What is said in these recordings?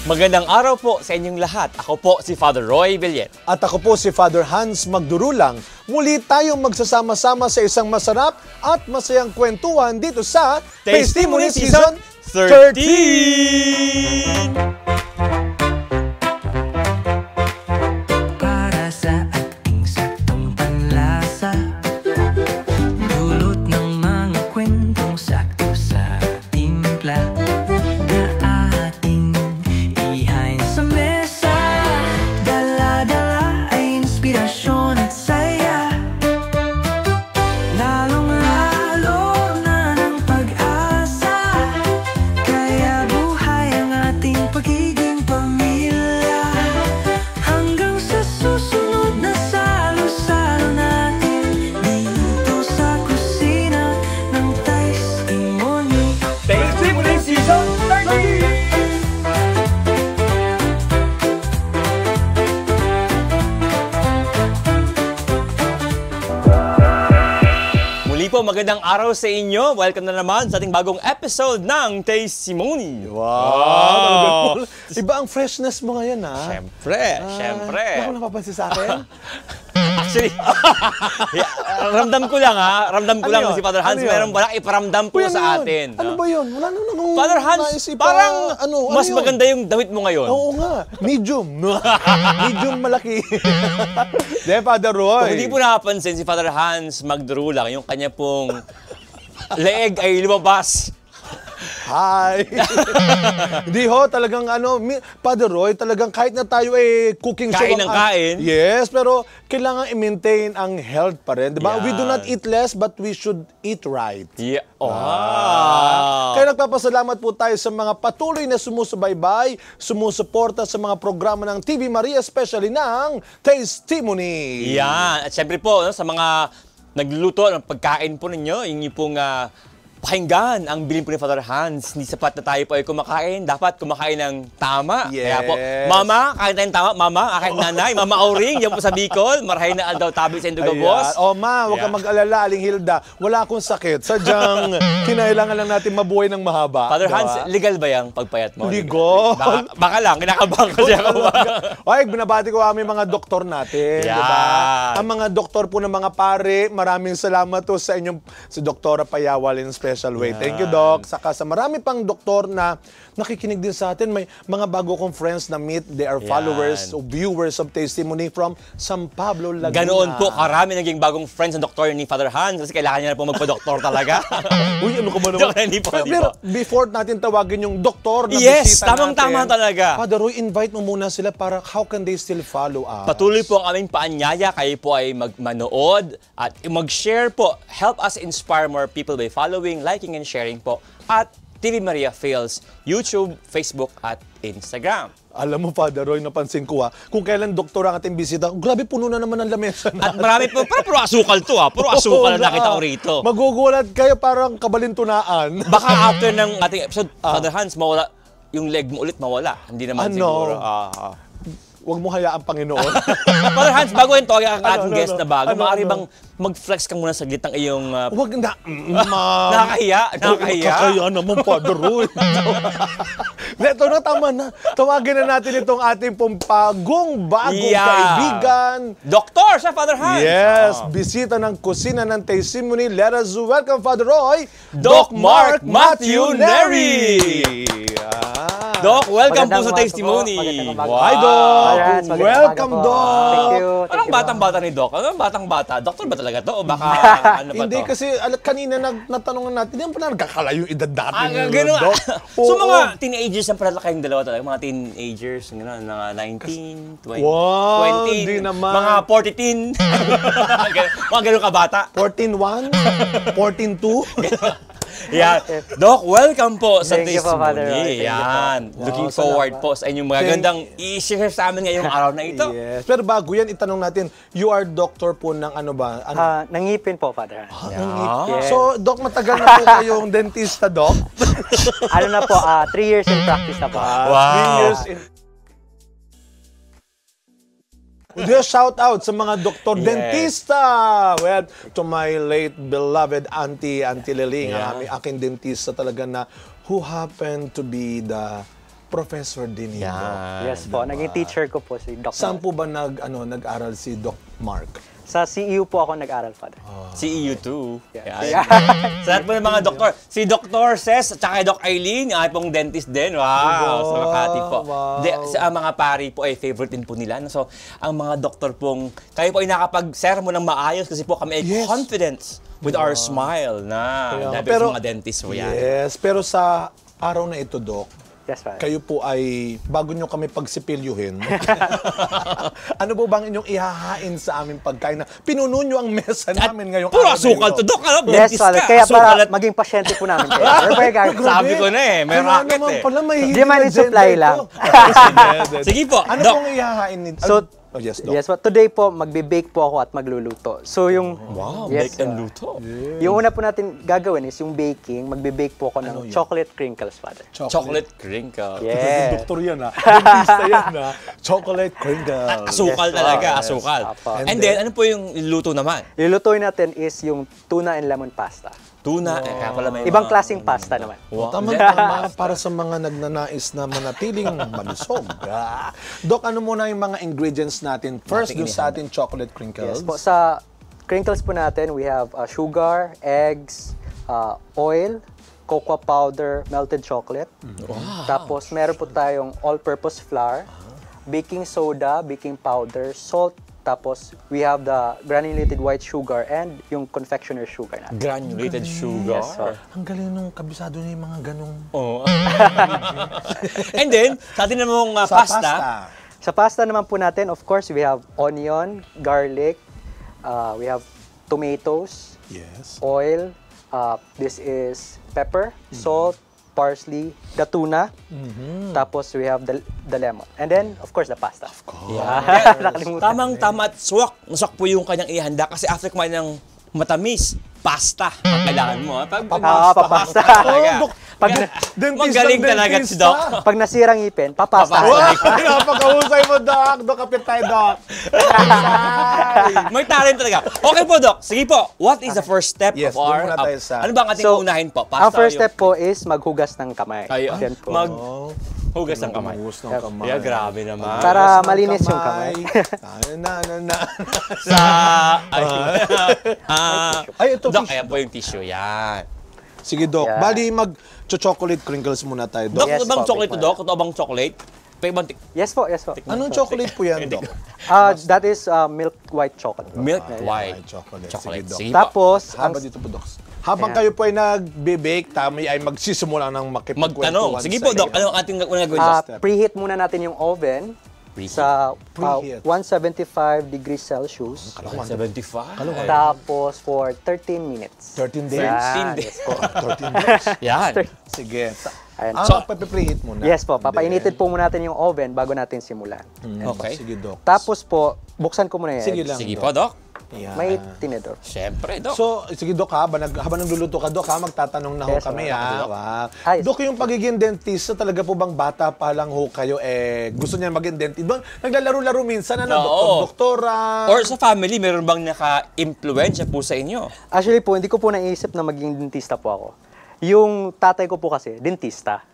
Magandang araw po sa inyong lahat. Ako po si Father Roy Villet. At ako po si Father Hans Magdurulang. Muli tayong magsasama-sama sa isang masarap at masayang kwentuhan dito sa Testimony Season 13! Magandang araw sa inyo. Welcome na naman sa ating bagong episode ng Testimony. Wow! Iba ang freshness mo ngayon, ha? Siyempre, siyempre. Hindi mo napapansin sa akin? Actually, ramdam ko lang, ha? Ramdam ko lang si Father Hans. Meron ba lang iparamdam po sa atin. Ano ba yun? Wala nang Father Hans, parang mas maganda yung damit mo ngayon. Oo nga. Medium. Medium malaki. De, Father Roy. Kung hindi po nakapansin, si Father Hans Magdurulang, yung kanya pong leeg ay lumabas. Hi! Hindi ho, talagang Father Roy, talagang kahit na tayo ay cooking show. Kain ng kain. Yes, pero kailangan i-maintain ang health pa rin. Diba? Yeah. We do not eat less, but we should eat right. Yeah. Kaya nagpapasalamat po tayo sa mga patuloy na sumusubaybay, sumusuporta sa mga programa ng TV Maria, especially ng Testimony. Yan. At syempre po, sa mga nagluluto ng pagkain po ninyo, yung pong pakinggan ang bilin po ni Father Hans. Hindi sapat na tayo po ay kumakain. Dapat kumakain ng tama. Yes. Kaya po, Mama, kain tayong tama. Mama, aking nanay, Mama Auring, yan po sa Bicol. Marahay na aldaw tabi sa Indugabos. O ma, huwag kang mag-alala, Aling Hilda. Wala akong sakit. Sadyang kinailangan lang natin mabuhay ng mahaba. Father Hans, legal ba yung pagpayat mo? Legal. Baka lang, kinakabahan kasi ako. Ay, binabati ko aming mga doktor natin. Yeah. Diba? Ang mga doktor po ng mga pare, maraming salamat po sa inyong, si Doktora Payawal in special way. Thank you, Doc. Saka sa marami pang doktor na nakikinig din sa atin. May mga bago kong friends na meet. They are followers o viewers of Testimony from San Pablo, Laguna. Ganoon po, karami naging bagong friends ng doktor ni Father Hans kasi kailangan niya na po magpa-doktor talaga. Uy, ano ka ba naman? Pero before natin tawagin yung doktor na bisita natin. Tamang-tama talaga. Father Roy, invite mo muna sila para how can they still follow us? Patuloy po ang aming paanyaya. Kayo po ay manood at mag-share po. Help us inspire more people by following, liking, and sharing po at TV Maria Fails, YouTube, Facebook, at Instagram. Alam mo, Father Roy, napansin ko kung kailan doktor ang ating bisita, grabe puno na naman ang lamesa natin. At marami po, puro asukal to puro asukal na nakita ko rito. Magugulat kayo parang kabalintunaan. Baka after ng ating episode, Father Hans, mawala, yung leg mo ulit mawala. Hindi naman siguro. Huwag mo hayaan, Panginoon. Father Hans, bago yung tawag ang ating guest na bago, maaari bang mag-flex ka muna sa gitang iyong... Huwag na, nakakahiya? Nakakahiya naman, Father Roy. Ito na, tama na. Tawagin na natin itong ating bagong kaibigan. Doktor siya, Father Hans. Yes, bisita ng kusina ng Testimony. Let us welcome, Father Roy, Doc Mark Matthew Neri. Doc, welcome po sa Testimony. Hi, Doc. Welcome, Doc. Thank you. Anong batang-bata ni Doc? Anong batang-bata? Doktor ba talaga to? O baka ano ba to? Hindi, kasi kanina natanungan natin, hindi pala nagkakalayo yung edad natin. Doc. So mga teenagers ang pala kayong dalawa talaga? Mga teenagers, mga 19, 20, wow, 20, di naman. Mga 14. Mga ganun ka bata. 14-1? 14-2? Yeah. Doc, welcome po sa Testimony. Yan. Looking forward po sa inyong mga gandang i-share sa amin ngayong araw na ito. Yes. Pero bago yan, itanong natin, you are doctor po ng ano ba? Nangipin po, Father. Yes. So, Doc, matagal na po kayong dentista, Doc? Ano na po, 3 years in practice na po. 3 years in... Just shout out sa mga doktor dentista. Well, to my late beloved Auntie Liling, ang aking dentista talaga na who happened to be the professor din yun, Doc. Yan. Yes po, naging teacher ko po si Doc. Saan po ba nag-aral si Doc Mark? Sa CEU po ako nag-aral, Father. CEU2. Yeah. Yan. Sa lahat po ng mga doktor. Si Dr. Ces at saka Doc Eileen, yung pong dentist din. Wow! Sa Makati po. Wow. Sa mga pari po ay favorite din po nila. So, ang mga doktor pong, kayo po ay nakapag-sermon ng maayos kasi po kami ay Yes. confidence with our smile na. Kaya nga. Dahil po mga dentist po yan. Yes, pero sa araw na ito, Doc, Yes, Father. kayo po ay, bago nyo kami pagsipilyuhin, ano po bang inyong ihahain sa aming pagkain na pinuno nyo ang mesa namin ngayong Puro araw na asukal ito? to, Doc. Ano? Yes, Dentist Father. ka. Kaya Asukal para at maging pasyente po namin kayo. We're very grateful. Sabi ko na eh, may Ano racket naman eh. pala, may Di man hidden supply agenda lang. ito. Sige po, Ano Doc. pong ihahain nito? So, Oh, yes, Doc. yes, but today po, magbe-bake po ako at magluluto. So, yung... Wow, yes, bake and luto. Yung una po natin gagawin is yung baking. Magbe-bake po ako ng yun? chocolate crinkles, Father. Chocolate crinkle. Yes. Doktor yan ha. Dentista yan ha. Chocolate crinkle. Asukal Yes, talaga, yes. asukal. Apo. And then, ano po yung luto naman? Lulutuin natin is yung tuna and lemon pasta. Tuna, kaya pala may Ibang mga- klaseng pasta naman. Wow. Tama para sa mga nagnanais na manatiling malusog. Dok, ano muna yung mga ingredients natin? First, doon sa ating chocolate crinkles. Yes po, sa crinkles po natin, we have sugar, eggs, oil, cocoa powder, melted chocolate. Tapos meron po tayong all-purpose flour, baking soda, baking powder, salt, tapos we have the granulated white sugar and yung confectioner sugar natin. Granulated sugar. Yes, sir. Ang galing nung kabisado niya yung mga ganong... Oh. And then, sa atin namang Sa pasta. Sa pasta naman po natin, of course, we have onion, garlic, we have tomatoes, Yes. oil, this is pepper, salt, parsley, the tuna, tapos we have the lemon. And then, of course, the pasta. Of course. Nakalimutan. Tamang-tama at swak. Maswak po yung kanyang ihanda kasi after kumain ng matamis, pasta ang kailangan mo. Papasta. Talaga. Pag, Magaling talaga si Doc. pag nasirang ngipin, papasta. Napakahusay mo, Doc. Doc, kapit tayo, Doc. May talent talaga. Okay po, Doc. Sige po. What is the first step Yes, of our... doon muna tayo sa- Ano ba ang ating So, unahin po? Pasta Ang first o yung- step po is maghugas ng kamay. Ay, Yan po. maghugas ng kamay. Hugas ng kamay. Yeah, grabe naman. Para Hugas ng malinis yung kamay. na. Sa... Ay, ito, Doc, tissue. ayan po yung tissue. Yan. Sige, Doc. Yeah. Bali, mag-chocolate crinkles muna tayo, Doc, Doc. Yes ito bang po, chocolate to, big Doc? Ito bang chocolate? Ito bang Yes po, yes po. Anong chocolate po yan, Doc? That is milk white chocolate. milk Ay, white chocolate. chocolate. Sige, Doc. Sige po. Tapos, Haba dito po, Doc. Habang kayo po ay nag-bake, tami ay magsisimula ng makipagkwentuhan. Magtanong. Sige po, Doc. Ano ang ating unang gawin? step. preheat muna natin yung oven Preheat. sa Preheat. 175 degrees Celsius. 175. Tapos for 13 minutes. 13 days? Yan, 13 days. yes po. 13 days. Yan. Sige. Ayan. Papipreheat muna. Yes po, papainitin po muna natin yung oven bago natin simulan. Okay. Sige, Doc. Tapos po, buksan ko muna yan. Sige lang, Sige Doc. po, Doc. Yan. May tinidor. Siyempre, Doc. So, sige, Doc, habang nagluluto ka, Doc, magtatanong na ho Yes, kami, Doc. ha? Wow. Ay, Doc, yung pagiging dentista, talaga po bang bata pa lang ho kayo, gusto niya maging dentist? Doon, naglalaro-laro minsan, ano, Oo. doktora. Or sa family, meron bang naka-impluensya po sa inyo? Actually po, hindi ko po naisip na maging dentista po ako. Yung tatay ko po kasi, dentista.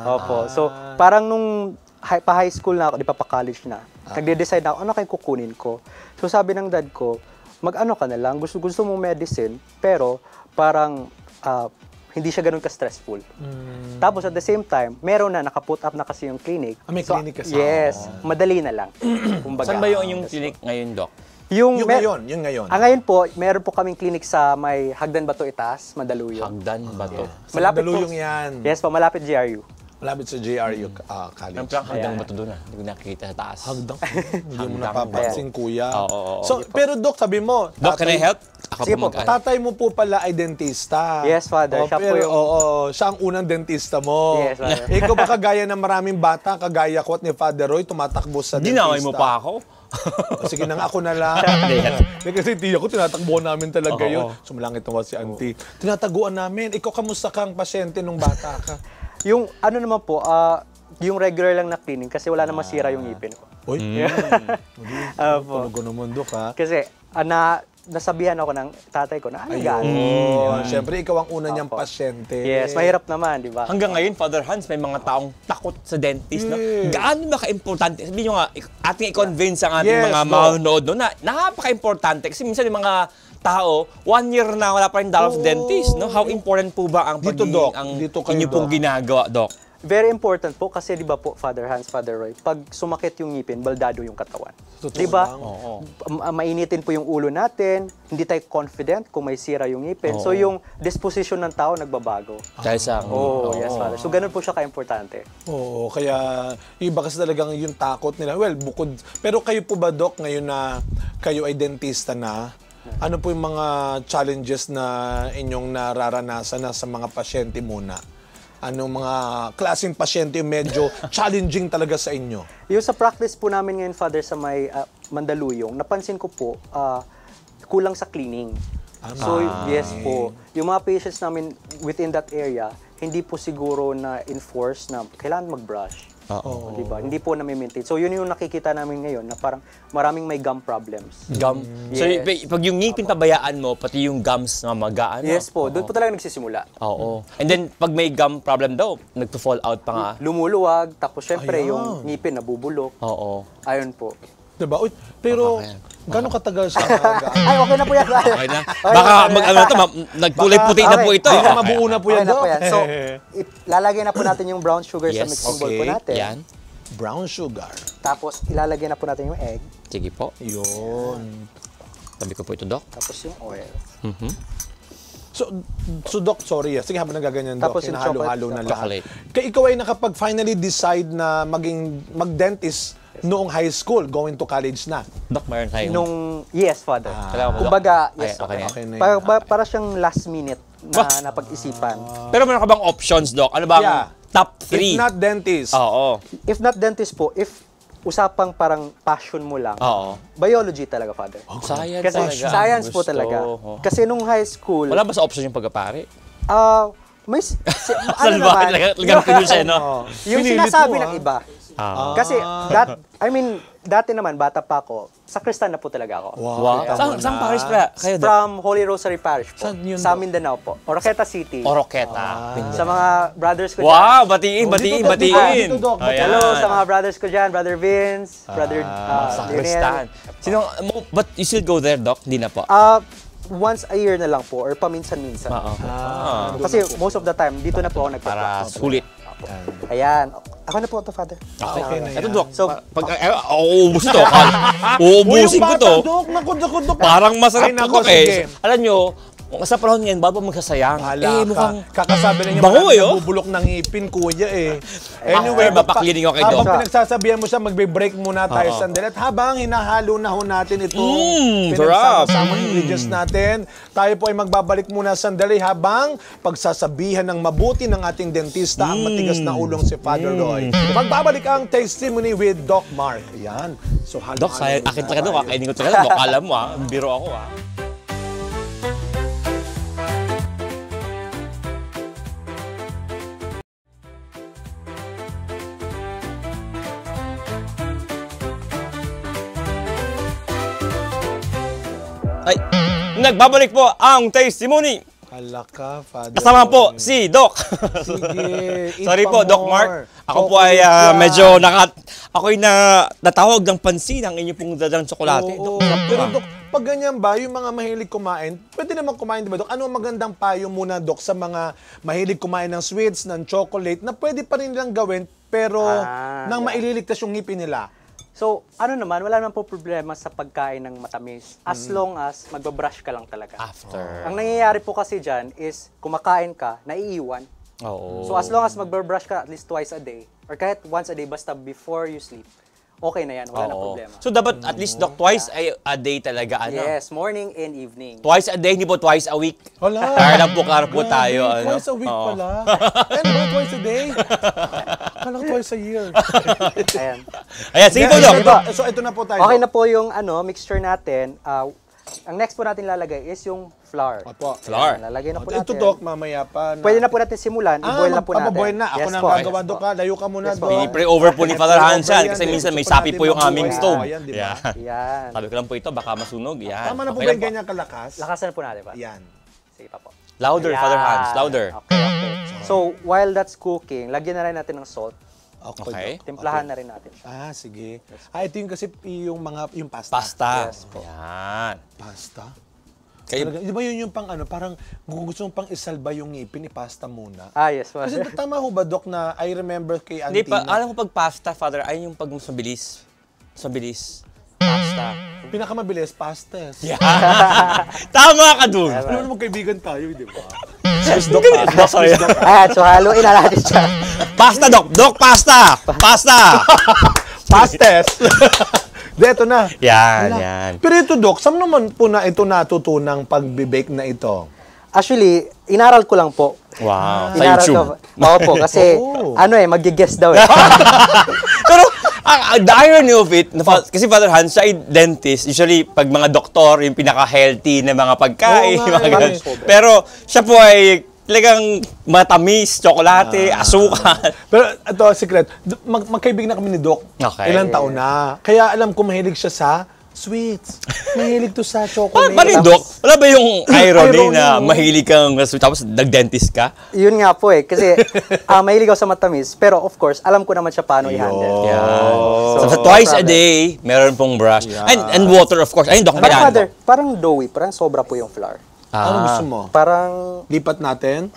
Opo. So, parang nung pa-high school na ako, di pa pa-college na, nagde-decide na ako, ano kayo kukunin ko? So, sabi ng dad ko, mag-ano ka na lang, gusto mo medicine, pero parang hindi siya ganun ka-stressful. Tapos at the same time, meron na, naka-put up na kasi yung clinic. May clinic kasi. Yes, madali na lang. Kumbaga. Saan ba yung inyong clinic ngayon, Doc? Yung ngayon. Ngayon po, meron po kaming clinic sa may Hagdan Bato Itaas, Mandaluyong. Hagdan ba to? Sa Malapit po. Mandaluyong yan. Yes po, malapit GRU. Malapit sa JRU College. Ang prank hagdan ba to doon? Hindi ko nakikita sa taas. Hagdang. Hindi mo Hagdang. napapansin, kuya. Oo. So, pero Doc, sabi mo, Doc, can I help? Ako Sige po, mag- tatay mo po pala ay dentista. Yes, Father. Siya po pero, yung- siya ang unang dentista mo. Yes, Father. Ikaw ba kagaya ng maraming bata, kagaya ko at ni Father Roy, tumatakbo sa dentista? Dinamay mo pa ako? Sige na nga, ako na lang. Kasi tiya ko, tinatakbuhan namin talaga Oo. yun. Sumulangit naman si auntie. Tinataguan namin. Ikaw, kamusta kang pasyente nung bata ka? Yung ano naman po, yung regular lang na cleaning kasi wala namang sira yung ngipin ko. Uy, Opo. talaga naman, Dok, ha? Kasi nasabihan ako ng tatay ko na Siyempre, ikaw ang una niyang Opo. pasyente. Yes, mahirap naman, di ba? Hanggang ngayon, Father Hans, may mga taong takot sa dentist, no? Yes. Gaano ba ka-importante? Sabihin nyo nga, ating i-convince ang ating Yes, mga no. manonood, no, na napaka-importante. Kasi minsan yung mga tao, 1 year na wala pa rin dalaw sa dentist, no? How important po ba ang Dito, Doc. ang Dito kayo, inyo pong Doc. ginagawa, Doc? Very important po kasi di ba po, Father Hans, Father Roy, pag sumakit yung ngipin, baldado yung katawan. Totoo Di ba? lang. Mainitin po yung ulo natin, hindi tayo confident kung may sira yung ngipin. So yung disposition ng tao nagbabago. Dahil sa... Yes, Father. So ganun po siya ka-importante. Oo, kaya yung iba kasi talagang yung takot nila. Well, bukod... Pero kayo po ba, Doc, ngayon na kayo ay dentista na, ano po yung mga challenges na inyong nararanasan na sa mga pasyente muna? Anong mga klaseng pasyente yung medyo challenging talaga sa inyo? Yung sa practice po namin ngayon, Father, sa may Mandaluyong, napansin ko po, kulang sa cleaning. So, yes po. Yung mga patients namin within that area, hindi po siguro na-enforce na kailangan mag-brush. Diba? Hindi po na-maintain. So, yun yung nakikita namin ngayon na parang maraming may gum problems. Gum? Yes. So, pag yung ngipin pabayaan mo, pati yung gums na magaan, Yes po. Doon po talaga nagsisimula. Oo. And then, pag may gum problem daw, nagto-fall out pa nga. Lumuluwag, tapos syempre Ayan. yung ngipin nabubulok. Oo. Ayun po. Diba? Uy, pero gano'ng katagal siya hanggang? Ay, okay na po yan. Okay na. Baka mag-ano to, nagkulay puti na po ito. Hindi na mabuo na po yan, Okay na Doc. po yan. So, lalagay na po natin yung brown sugar sa Yes. mixing bowl po Okay. natin. Yan. Brown sugar. Tapos, ilalagay na po natin yung egg. Sige po. Yun. Sabi ko po ito, Doc. Tapos yung oil. So Doc, sorry. Sige, habang nagaganyan, Doc, Tapos yung hinahalo-halo na chocolate. lahat. Kaya ikaw ay nakapag-finally decide na mag-dentist noong high school, going to college na. Doc, mayroon tayong... Yes, Father. Kailangan mo, Doc? Kumbaga, Ay, yes. okay na yan. Okay na yun. Para siyang last minute na napag-isipan. Pero meron ka bang options, Doc? Ano bang Yeah. top If 3? not dentist. Oo. If not dentist po, if usapang parang passion mo lang, Oo. biology talaga, Father. Science Kasi talaga. science po Gusto. talaga. Oo. Kasi nung high school, Wala ba sa option yung pagkapare? may ano Salbahe naman, talagang pinil siya, no? yung Pinili sinasabi mo, ng iba. Ah. Kasi, dati naman, bata pa ako, sakristan na po talaga ako. Wow. tama Saan na. Paris pa? Kayo, Doc? From Holy Rosary Parish po. Saan yun, Sa Doc? Mindanao po. Oroqueta City. Oroqueta. Sa mga brothers ko Wow! Batiin, Dito, Doc, batiin. dito, Doc. Ayan. Hello sa mga brothers ko dyan, Brother Vince, Brother Sakristan. Sino, but you still go there, Doc? Hindi na po. Once a year na lang po, or paminsan-minsan. Kasi most of the time, dito na po ako Para nagpa-practice. sulit. Ayan. Ako na po ito, Father. Okay na Ito, yan. Doc. So, Uubusin to. Uubusin ko to. Doc, naku, Doc. Parang masarap Ay, to, nako, Doc, eh. sige. Alam nyo, sa panahon ngayon, bago magsasayang, Hala mukhang... kakasabi na niya, bango, marami eh, oh. nabubulok ng ngipin, kuya eh. Anyway, After, mapaklining ako kay habang Doc. pinagsasabihan mo siya, magbe-break muna tayo sandali. At habang hinahalo na ho natin itong sarap. pinagsama-samang ingredients natin, tayo po ay magbabalik muna sandali habang pagsasabihan ng mabuti ng ating dentista ang matigas na ulong si Father Roy. Magbabalik ang testimony with Doc Mark. Ayan. So, Doc, sayang, akin talaga, Doc. Kainin ko talaga, Doc. Alam mo, biro ako, Ay, nagbabalik po ang testimony. Hala ka, Father Kasama po Roy. si Doc. Sige, Sorry eat po, pa Doc more. Mark. Ako po ay Chocolate yan. medyo ako'y natawag ng pansin ang inyong pong dadang tsokolate. Oo, Doc, sarap po, pero ah. Dok, pag ganyan ba, yung mga mahilig kumain, pwede naman kumain, di ba, Dok? Ano ang magandang payo muna, Dok, sa mga mahilig kumain ng sweets, ng chocolate, na pwede pa rin nilang gawin, pero nang maililigtas yung ngipin nila? So, ano naman, wala naman po problema sa pagkain ng matamis. As long as magbabrush ka lang talaga. After. Ang nangyayari po kasi dyan is, kumakain ka, naiiwan. Oo. So, as long as magbabrush ka at least twice a day, or kahit once a day, basta before you sleep, okay na yan, wala na Oo. problema. So, dapat at least, Doc, twice a day talaga, ano? Yes, morning and evening. Twice a day, hindi po twice a week. Hala. Kara po tayo. Grabe, Ano? Twice a week Oo. pala. Ano ba, twice a day? Kala ko twice a year. Ayan. Ayan, sige po, Doc. So, ito na po tayo. Okay Doc. na po yung mixture natin. Ang next po natin lalagay is yung flour. Opo. Flour. Ayan, lalagay na po Ito, natin. Doc, mamaya pa. Pwede na po natin simulan. I-boil na po natin. Papaboil na. Ako Yes na po. ang gagawa, Yes Doc. po. Layo ka muna, Yes po. Doc. Pini-pray over po ni Father Hansan Yan, kasi eh. minsan may Gusto sapi natin po yung aming mabuhay. stove. Yan, di ba? Yan. Yan. Sabi ko lang po ito, baka masunog. Yan. Tama na po Okay ba lang yung ganyan kalakas? Lakasan po natin pa. Yan. Sige pa po. Louder, Father Ayan. Hans. Louder. Okay, okay. So, while that's cooking, lagyan na rin natin ng salt. Okay. Doc. Timplahan na rin natin siya. Ah, sige. Ito yung kasi yung pasta. Pasta. Yes po. Yan. Pasta? Kayo, Talaga, di ba yun yung pang ano, parang kung gusto mong pang isalba yung ngipin, ipasta muna. Ah, yes po. Kasi tama ho ba, Doc, na I remember kay hindi Auntie pa, na alam ko pag pasta, Father, ay yung pag mas mabilis. Mas mabilis. Pasta. pinakamabilis, pastas. Yan. Tama ka dun. Ano naman kaibigan tayo, di ba? Doc, sorry. Ayan, so haluin na natin siya. Pasta, Doc. Doc, pasta. Pasta. Pastes! Di, ito na. Yan, Wala. yan. Pero ito, Doc, saan naman po na ito natutunang pag-bake na ito? Actually, inaral ko lang po. Wow. Sa Inaral YouTube. ko. Oo po, kasi Oh. mag-guess daw eh. Pero, the irony of it, kasi Father Hans, siya ay dentist. Usually, pag mga doktor, yung pinaka-healthy na mga pagkain. Oo nga, mga ganun. sobra. Pero, siya po ay talagang matamis, tsokolate, asukal. Pero ito, secret, magkaibigan na kami ni Doc. Okay. Ilang taon na. Kaya alam ko mahilig siya sa sweets. Mahilig to sa chocolate. Paano yung Doc? Wala ba yung irony Irony, na no? mahilig kang tapos nag-dentist ka? Yun nga po eh. Kasi mahilig ako sa matamis. Pero of course, alam ko naman siya paano i-handle. Yan. So, So, twice no a problem. day, meron pong brush. Yeah. And water, of course. Ayun, Doc, Pero kailangan father, po. parang doughy. Parang sobra po yung flour. Ano gusto mo? Parang Lipat natin?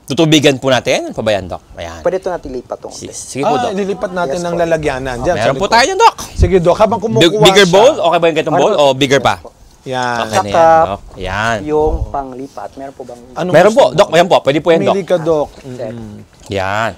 Tutubigan po natin. Ano pa ba yan, Doc? Ayan. pwede ito natin lipat tong. Sige po, Doc. Nilipat natin Yes, ng po. lalagyanan. Diyan, Meron sa po likod. tayo dyan, Doc. Sige, Doc, habang kumukuha Bigger siya. bowl? Okay ba yung ganitong bowl? O bigger pa? Yan. Okay na yan, Saka, Doc. Yan. Yung panglipat, meron po bang... Anong Meron gusto po, mo? Doc. Ayan po. Pwede po yan, Doc. Pumili ka, Doc. Yan.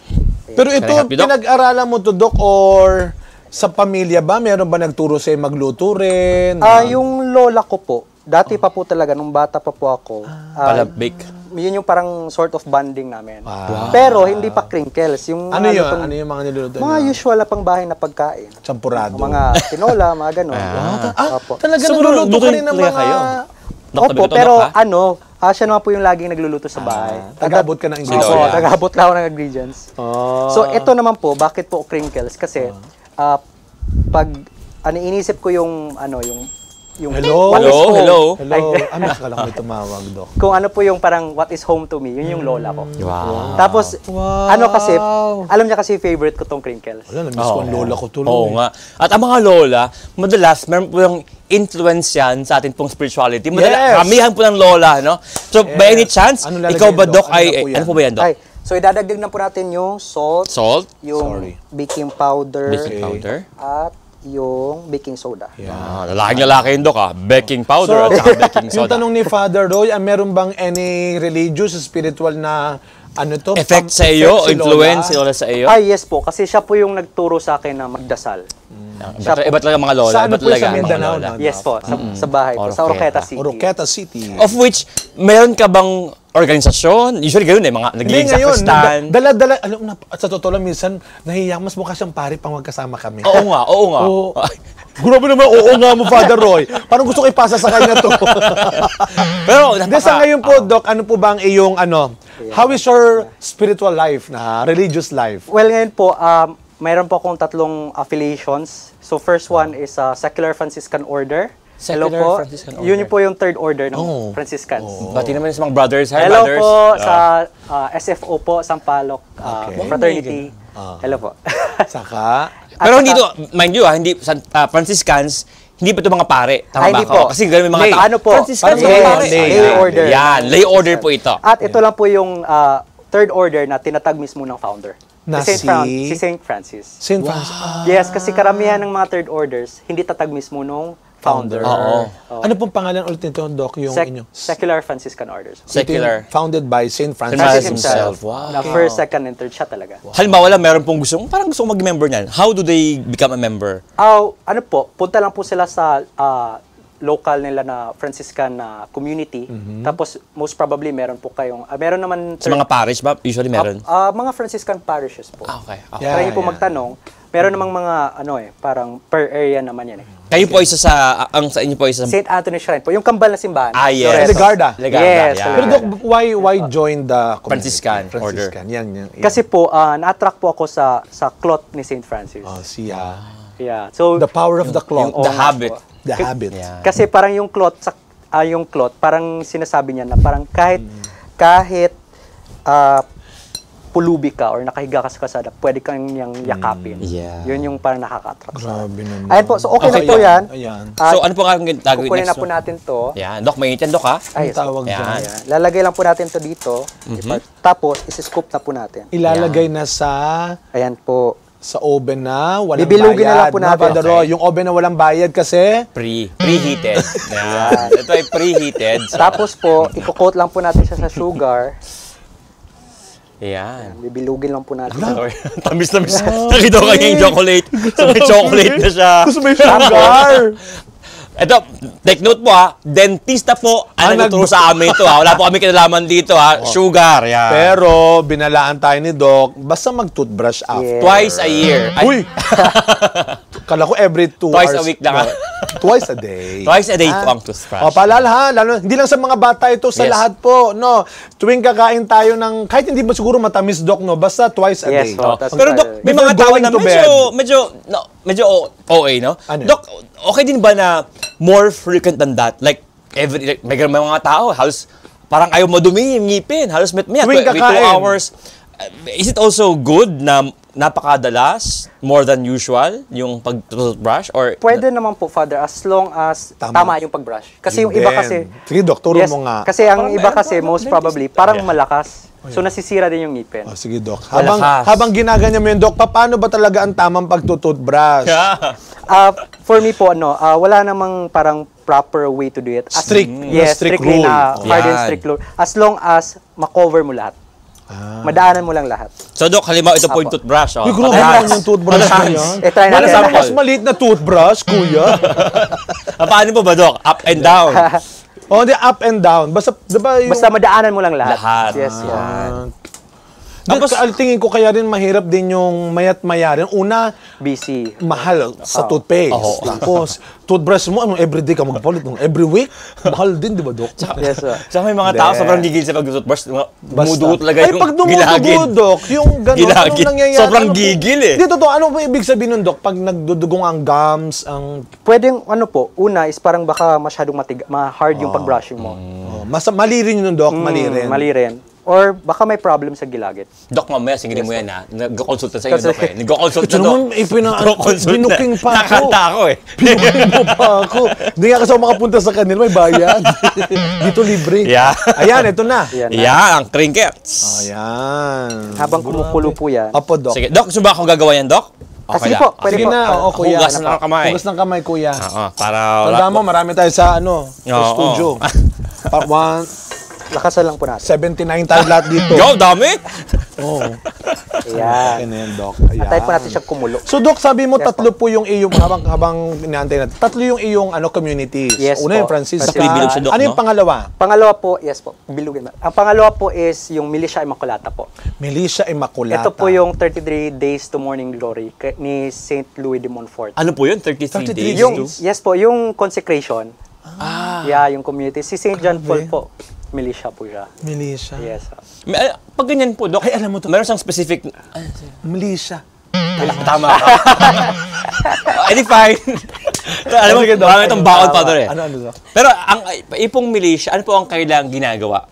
Pero ito, Can I help you, Doc? pinag-aralan mo to, Doc, or sa pamilya ba? Meron ba nagturo sa'yo magluto rin? Yung lola ko po, dati pa po talaga, nung bata pa po ako, Palabik. yun yung parang sort of bonding namin. Wow. Pero hindi pa crinkles. Yung Ano yun? lutong- Ano yung mga niluluto Mga niyo? usual na pang bahay na pagkain. Champurado. Mga tinola, mga ganun. Opo. Talaga So, nagluluto ka lutuin rin ng talaga mga... kayo? Doc, Opo, nabigot, pero Doc, ha? siya naman po yung laging nagluluto sa bahay. Tagabot ka ng Opo, ingredients. Opo, yeah. tagabot lang ako ng ingredients. Oh. So, ito naman po, bakit po crinkles? Kasi, pag inisip ko yung Hello? what is Hello? home. Hello? Hello? Like, Ano ka lang may tumawag, Doc? kung ano po yung parang what is home to me, yun yung lola ko. Wow. Tapos, Wow. ano kasi, alam niya kasi favorite ko tong crinkles. Wala, na-miss ko ang lola ko tuloy. Oo nga. At ang mga lola, madalas, meron po yung influence yan sa atin pong spirituality. Madalas, Yes. kamihan po ng lola, no? So, by any chance, Ano lalagyan, ikaw ba, Doc? Doc, Ano na po yan? ano po ba yan, Doc? Ay, so idadagdag na po natin yung salt, Salt, yung Sorry. baking powder, baking powder. at yung baking soda. Lalaking-lalaki yun, Doc, baking powder at saka baking yung soda. tanong ni Father Roy, meron bang any religious, spiritual na ano to? Effect sa iyo, effect si influence si Lola? lola sa iyo. Ay, yes po, kasi siya po yung nagturo sa akin na magdasal. Iba talaga mga lola. Sa ano Iba po, talaga sa mga Mindanao, lola. no? Yes po, sa bahay po, sa Oroqueta. Oroqueta City. Oroqueta City. Of which, meron ka bang organisasyon? Usually ganun eh, mga Hindi nagiging ngayon, sakristan. dala-dala, alam mo, sa totoo lang, minsan, nahihiyak, mas mukha siyang pari pang magkasama kami. Oo nga, oo nga. Oo. Grabe naman, oo nga mo, Father Roy. Parang gusto ko ipasa sa kanya to. Pero, Hindi, sa ngayon po, Doc, ano po ba ang iyong, how is your spiritual life, religious life? Well, ngayon po, mayroon po akong tatlong affiliations. So, first one is Secular Franciscan Order. Hello Secular po. Franciscan Order. Yun po yung third order ng Oh. Franciscans. Bati naman sa mga brothers. Hi, Hello brothers. po sa SFO po, Sampaloc Okay. Fraternity. Hello po. Saka, Pero hindi to, mind you hindi, Franciscans, hindi pa ito mga pare. Tama ba hindi ako? po. Kasi ganun may mga Lay. tao. Ano po? Franciscans, Yes, mga pare. lay Ayan. order. Yan, lay order po ito. At ito lang po yung third order na tinatag mismo ng founder. Na si si- Saint Francis. St. Francis. Yes, kasi karamihan ng mga third orders, hindi tatag mismo nung founder. Oo. Ano pong pangalan ulit nito, Doc, yung inyo? Secular Franciscan Orders. Secular. Ito yung founded by St. Francis. Francis Francis himself. himself. Wow. Na first, second, and third siya talaga. Halimbawa lang, meron pong parang gusto mag-member niyan. How do they become a member? Ano po, punta lang po sila sa local nila na Franciscan na community. Tapos most probably meron po kayong meron naman Sa mga parish ba? Usually meron. mga Franciscan parishes po. Okay. Yeah. Try niyo po magtanong. Meron namang mga parang per area naman yan eh. Kayo po isa sa, ang sa inyo po isa sa... St. Anthony Shrine po, yung kambal na simbahan. Yes. Loreto. Legarda. Yes. yeah. Pero Doc, why join the community? Franciscan order. Yan. Kasi po, na-attract po ako sa cloth ni St. Francis. Oh, siya. Yeah. So, The power of the cloth. The habit. The habit. Yeah. kasi parang yung cloth, parang sinasabi niya na parang kahit pulubi ka or nakahiga ka sa kasada, pwede kang niyang yakapin. Yeah. Yun yung parang nakaka-attract sa Grabe naman. Ayan po, so okay na po yan. Ayan. So ano po ang gagawin Kukunin next? na po natin to. Yan. Doc, may yan, Doc, ha? Ang tawag Yan. dyan. Ayan. Lalagay lang po natin to dito. Tapos, isi-scoop na po natin. Ilalagay na sa Ayan po. oven na walang Bibilugin bayad. na lang po natin. Father Roy, yung oven na walang bayad kasi Preheated. Yan. Ito ay preheated. Tapos po, i-coat lang po natin siya sa sugar. Yan. Bibilugin lang po natin. Tamis. Nakita ko kanya yung chocolate. So may chocolate na siya. gusto mo yung sugar. Ito, take note po ha. Dentista po ang nagtuturo sa amin ito ha. Wala po kami kinalaman dito ha. Sugar. Yan. Pero binalaan tayo ni Doc, basta mag-toothbrush after. Yeah. Twice a year. Ay, Uy! Kala ko every 2 Twice hours. a week lang. Twice a day. Twice a day po ang toothbrush. O, paalala ha, lalo, hindi lang sa mga bata ito, sa Yes. lahat po, no. Tuwing kakain tayo ng, kahit hindi ba siguro matamis, Doc, no, basta twice a Yes, day. po. Oh. Pero Doc, may Before mga tao going na to bed. medyo OA, no? Ano? Doc, okay din ba na more frequent than that? Like, may mga tao, halos parang ayaw madumi yung ngipin. Halos Tuwing every 2 kakain. hours. Is it also good na napakadalas, more than usual, yung pag-toothbrush? Or Pwede naman po, Father, as long as tama yung pag-brush. Kasi yung iba kasi... Sige, Doc, turo mo nga. Kasi ang Parang iba meron kasi, pa, most dentist. probably, parang malakas. So, nasisira din yung ngipin. Oh, sige, Doc. Malakas. Habang ginaganya mo yun, Doc, paano ba talaga ang tamang pagtutoothbrush? Yeah. For me po, wala namang parang proper way to do it. Strict. Yes, Strict strictly rule. na hard and Yan. strict rule. As long as makover mo lahat. Madaanan mo lang lahat. So, Doc, halimbawa ito po yung toothbrush. Oh. Uy, grabe naman yung toothbrush na yan. Try natin. Wala mas maliit na toothbrush, kuya. Paano po ba, Doc? Up and down? Oh, hindi, up and down. Basta, diba yung... Basta madaanan mo lang lahat. Lahat. Yes, yes. Tapos, tingin ko kaya rin mahirap din yung mayat maya rin. Una, BC. mahal sa toothpaste. Oo. Tapos, toothbrush mo, everyday ka magpalit. Every week, mahal din, di ba, Doc? Yes, sir. Sa may mga tao, sobrang gigil sa pag-toothbrush. Dumudugo talaga Ay, yung pag dumudugo, gilagid. Doc, yung gano'n, Gilagid. anong nangyayari? Sobrang Ano po? gigil eh. Dito to, ano po ibig sabihin nun, Doc? Pag nagdudugong ang gums, ang... Pwedeng, una is parang baka masyadong ma-hard yung pag-brushing mo. Oh, mali rin yun, Doc, mali rin. Mali rin. Or baka may problem sa gilagid. Doc, mamaya, singilin mo yan ha. Nag-consult sa iyo, Kasi- Doc eh. Nag-consult Ito na, Doc. naman, Nag-consult na. binuking pa ako. Nakanta ako eh. Pinukin mo pa ako. Hindi nga kasi ako makapunta sa kanila, may bayad. Dito libre. Yeah. Ayan, ito na. Yan. Yan, ang trinkets. Ayan. Habang kumukulo po yan. Opo, Doc. Sige, Doc, gusto ba ako gagawa yan, Doc? Sige po, pwede Sige po. na, oo, kuya. Hugas na ng kamay. Hugas ng kamay, kuya. Oo, para... Tanda mo, marami tayo sa, sa Oo. studio. Part 1, Lakasan lang po natin. 79 tayo lahat dito. Yo, dami! Oo. Ayan. Ayan na yan, Doc. Ayan. Atay po natin siya kumulo. So, Doc, sabi mo, Yes, tatlo po yung iyong, habang inaantay natin, tatlo yung iyong communities. Yes, Una yung po. Franciscan. Sa Pribilog siya, Doc, Ano yung no? pangalawa? Pangalawa po, yes po, bilugin na. Ang pangalawa po is yung Militia Immaculata po. Militia Immaculata. Ito po yung 33 Days to Morning Glory ni St. Louis de Montfort. Ano po yun? 33 33 days? Yung, yes po, yung consecration. Yeah, yung community. Si St. John Paul po, militia po siya. Militia. Yes. Pag ganyan po, Doc, Ay, alam mo to. meron siyang specific... Militia. Tama ka. Edi fine. Alam mo, Sige, Doc. marami itong baon pa doon eh. Ano, Doc? Pero ang ipong militia, ano po ang kailang ginagawa?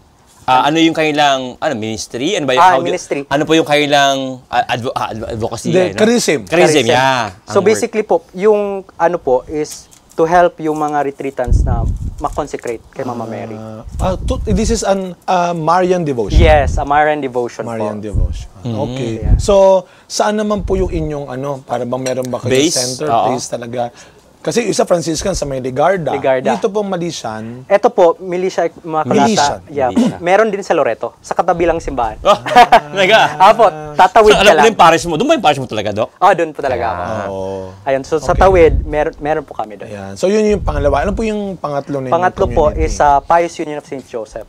Ano yung kailang ministry? Ano ba yung ministry. Ano po yung kailang advocacy? Hindi, charism. Charism, yeah. So Ang word. basically po, yung ano po is to help yung mga retreatants na ma-consecrate kay Mama Mary. This is an Marian devotion. Yes, a Marian devotion Marian po. devotion. Okay. Yeah. So, saan naman po yung inyong para bang meron ba kayo Base? center, Oo. place talaga? Kasi isa Franciscan sa may Ligarda. Ligarda. Dito pong Malisian. Ito po, militia, mga Militia. kalasa. Yeah. Meron din sa Loreto, sa katabi lang simbahan. Oh, talaga. Apo, tatawid So, ka alam ko lang. yung parish mo. Doon ba yung parish mo talaga, Doc? Doon po talaga ako. Oo. Ayun, so sa tawid, meron po kami doon. Ayan. So yun yung pangalawa. Ano po yung pangatlo na Pangatlo po is Pius Union of St. Joseph.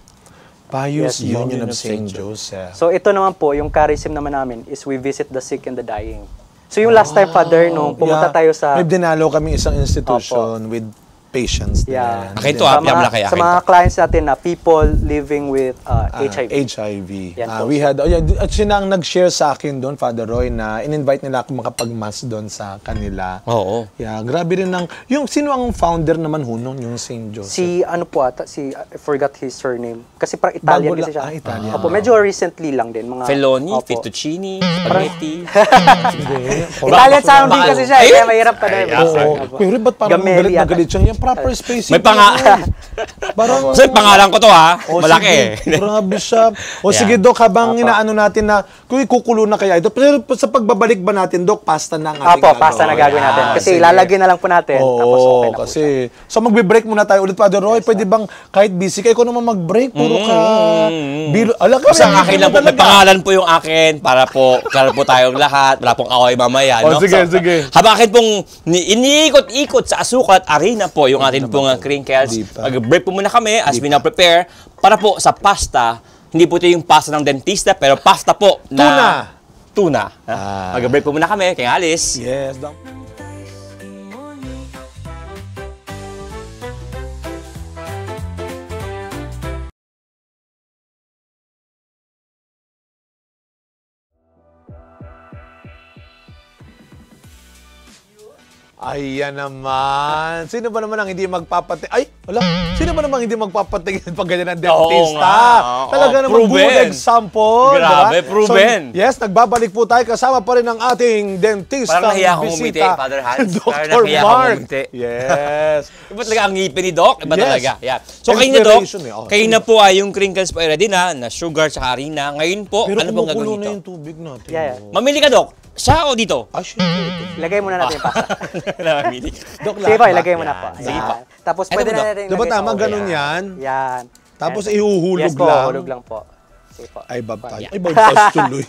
Pius Yes, Union of St. Joseph. So ito naman po, yung charism naman namin is we visit the sick and the dying. So yung last time, Father, nung pumunta tayo sa... May dinalo kami isang institution with patients. Yeah. din. Akin to, sa piyam na kaya. sa mga clients natin na people living with HIV. HIV. Yan po. We had, at sila ang nag-share sa akin doon, Father Roy, na in-invite nila ako makapag-mass doon sa kanila. Oo. Yeah, grabe rin ng, sino ang founder naman ho nun, yung St. Joseph? Si ano po ata, I forgot his surname. Kasi parang Italian Bago kasi siya. Italian. Opo, medyo recently lang din. Mga, Feloni, Opo. Fettuccini, Spaghetti. Italian sounding Bakal. kasi siya, Ayun. kaya mahirap pa na. Oo. Pero ba't parang Gamelli galit na ata. galit siya? Yung proper spacing. May panga... Parang, So, yung pangalan ko to, ha? Malaki. Sige, grabe siya. O Yeah. sige, Dok, habang inaano natin na, kung ikukulo na kaya ito, pero sa pagbabalik ba natin, Dok, pasta na ang ating Opo, pasta na gagawin natin. Kasi Sige. ilalagay na lang po natin. Oo, tapos okay na po kasi, so magbe-break muna tayo ulit, Father Roy. Pwede bang, kahit busy ka, ikaw naman mag-break, puro ka, ala ka, Kasi ang akin lang po, may pangalan po yung akin para po, klaro po tayong lahat, wala pong away mamaya. Oh, no? sige, sige. Habang akin pong iniikot-ikot sa asukal at arena po yung atin pong crinkles. Di pa. Mag-break po muna kami as we now prepare para po sa pasta. Hindi po ito yung pasta ng dentista, pero pasta po na... Tuna. Mag-break po muna kami, kaya alis. Yes, Dok. Ayan naman. Sino ba naman ang hindi magpapatingin? Ay, wala. Sino ba naman hindi magpapatingin pag ganyan ang dentista? nga. Talaga namang Proven. good example. Grabe, diba? proven. So, yes, nagbabalik po tayo. Kasama pa rin ang ating dentista. Parang nahiya akong umiti, Father Hans. Parang Dr. nahiya akong Mark. umiti. Yes. Iba talaga ang ngipin ni Doc. Iba Yes. talaga. Yeah. So, kayo na, Doc. Inspiration eh. Oh, Kayo na po ay yung crinkles po ay ready na sugar sa harina. Ngayon po, Pero ano bang kumukulo gagawin na dito? yung tubig natin. Yeah, yeah. Mamili ka, Doc. Siya o dito? Ah, shit. Ito. Ilagay muna natin yung pasta. Mamili. Dok, Sige lahat po, ba? ilagay mo na po. Sige po. Tapos Eto pwede po, na Dok. natin Diba ilagay sa tama, oven. ganun yan? Yan. Tapos Ayan. ihuhulog Yes po, lang. hulog lang po. Sige po. Ay, babtay. Ay, babtay tuloy.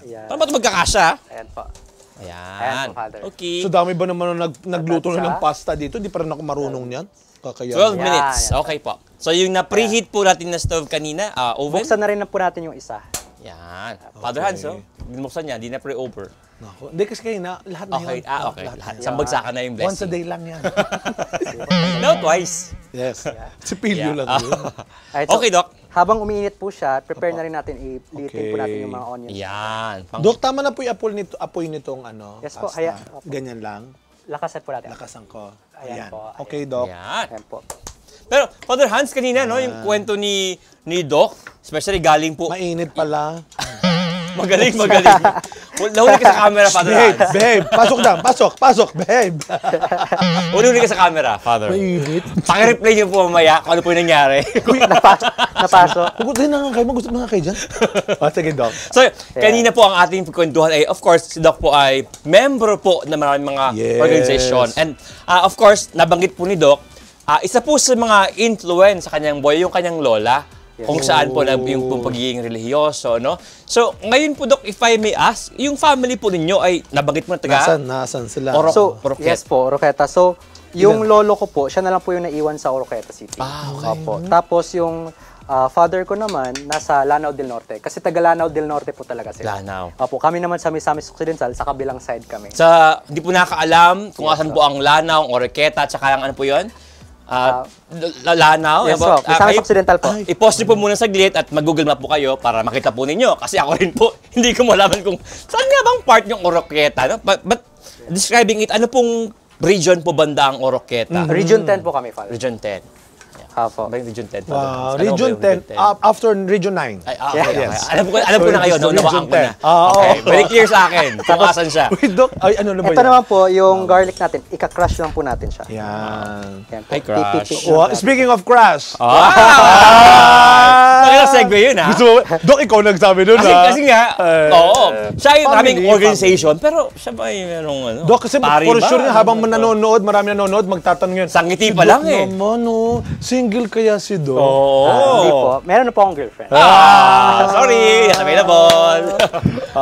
Yan. Paano ba ito magkakasya? Ayan po. Ayan. Ayan po, Father. Okay. So, dami ba naman nung nagluto na Sa- ng pasta dito? Di pa rin ako marunong niyan. Kakaya. 12 Yan, minutes. yan. Okay po. So, yung na-preheat po natin na stove kanina, oven. Buksan na rin na po natin yung isa. Yan. Father Hans, oh. Binuksan niya, hindi na pre-over. Naku. Hindi kasi kayo na, lahat na Okay. yun. Okay. Lahat. na Isang yun. bagsakan na yung blessing. Once a day lang yan. No, twice. Yes. Si Pilyo Yeah. lang yun. Alright, so, Okay, Doc. Habang umiinit po siya, prepare na rin natin, i-litin po natin yung mga onions. Yan. Dok, tama na po yung apoy nitong Yes po, pasta. haya. Ganyan lang. Lakasan po natin. Lakasan ko. Ayan. Ayan po, ayan. Okay, Dok. Yan. Ayan po. Pero, Father Hans, kanina, no, yung kwento ni Doc, especially galing po, Mainit pala. magaling. Nahuli ka sa camera, Father Babe, Hans. babe. Pasok na. Pasok, babe. Huli ka sa camera, Father. Mainit. Paki-replay niyo po mamaya kung ano po yung nangyari. Napasok. Huwag na nga kayo. Mag-usap na nga kayo dyan. Sige, Dok. So, kanina po ang ating kwentuhan ay, of course, si Doc po ay member po ng maraming mga Yes. organization. And, of course, nabanggit po ni Doc, isa po sa mga influence sa kanyang boy, yung kanyang lola, kung saan po yung pagiging relihiyoso, no? So, ngayon po, Doc, if I may ask, yung family po ninyo ay nabanggit mo na taga? Nasaan sila? So, Oroqueta. yes po, Oroqueta. So, yung lolo ko po, siya na lang po yung naiwan sa Oroqueta City. Okay. Opo. Tapos yung father ko naman, nasa Lanao del Norte. Kasi taga Lanao del Norte po talaga sila. Lanao. Opo, kami naman sa Misamis Occidental, sa kabilang side kami. Sa, hindi po nakakaalam kung asan po ang Lanao, ang Oroqueta, at saka ang ano po yun? Lanao. Yes Yan po, Misamis Occidental po. I-post niyo po muna saglit at mag-google map po kayo para makita po ninyo. Kasi ako rin po, hindi ko malaman kung saan nga bang part yung Oroqueta. No? But describing it, ano pong region po banda ang Oroqueta? Region 10 po kami, father. Region 10. Apo. Ba yung Region 10? Wow, Ano ba Region yung 10, after Region 9. Ay, okay. Yes. Alam ko na kayo, So, nawaan ko na. Ah, Okay, oo. very clear sa akin kung asan siya. Wait, Doc, ay, ano na ba Ito yan? naman po, yung garlic natin, ika-crush lang po natin siya. Yan. Yan po. Ay, crush. Pipipik lang Wow, natin. speaking of crush. Maganda segue yun, ha? Gusto mo, Doc, ikaw nagsabi nun, Kasi nga, oo. Siya yung family, aming organization, pero siya ba yung merong ano? Doc, kasi pari for ba? sure nga, habang nanonood, marami nanonood, magtatanong yun. Sangiti Si pa lang Doc eh. naman, oh, single kaya si Doc? Oo. Hindi po. Meron na po akong girlfriend. Sorry, not available.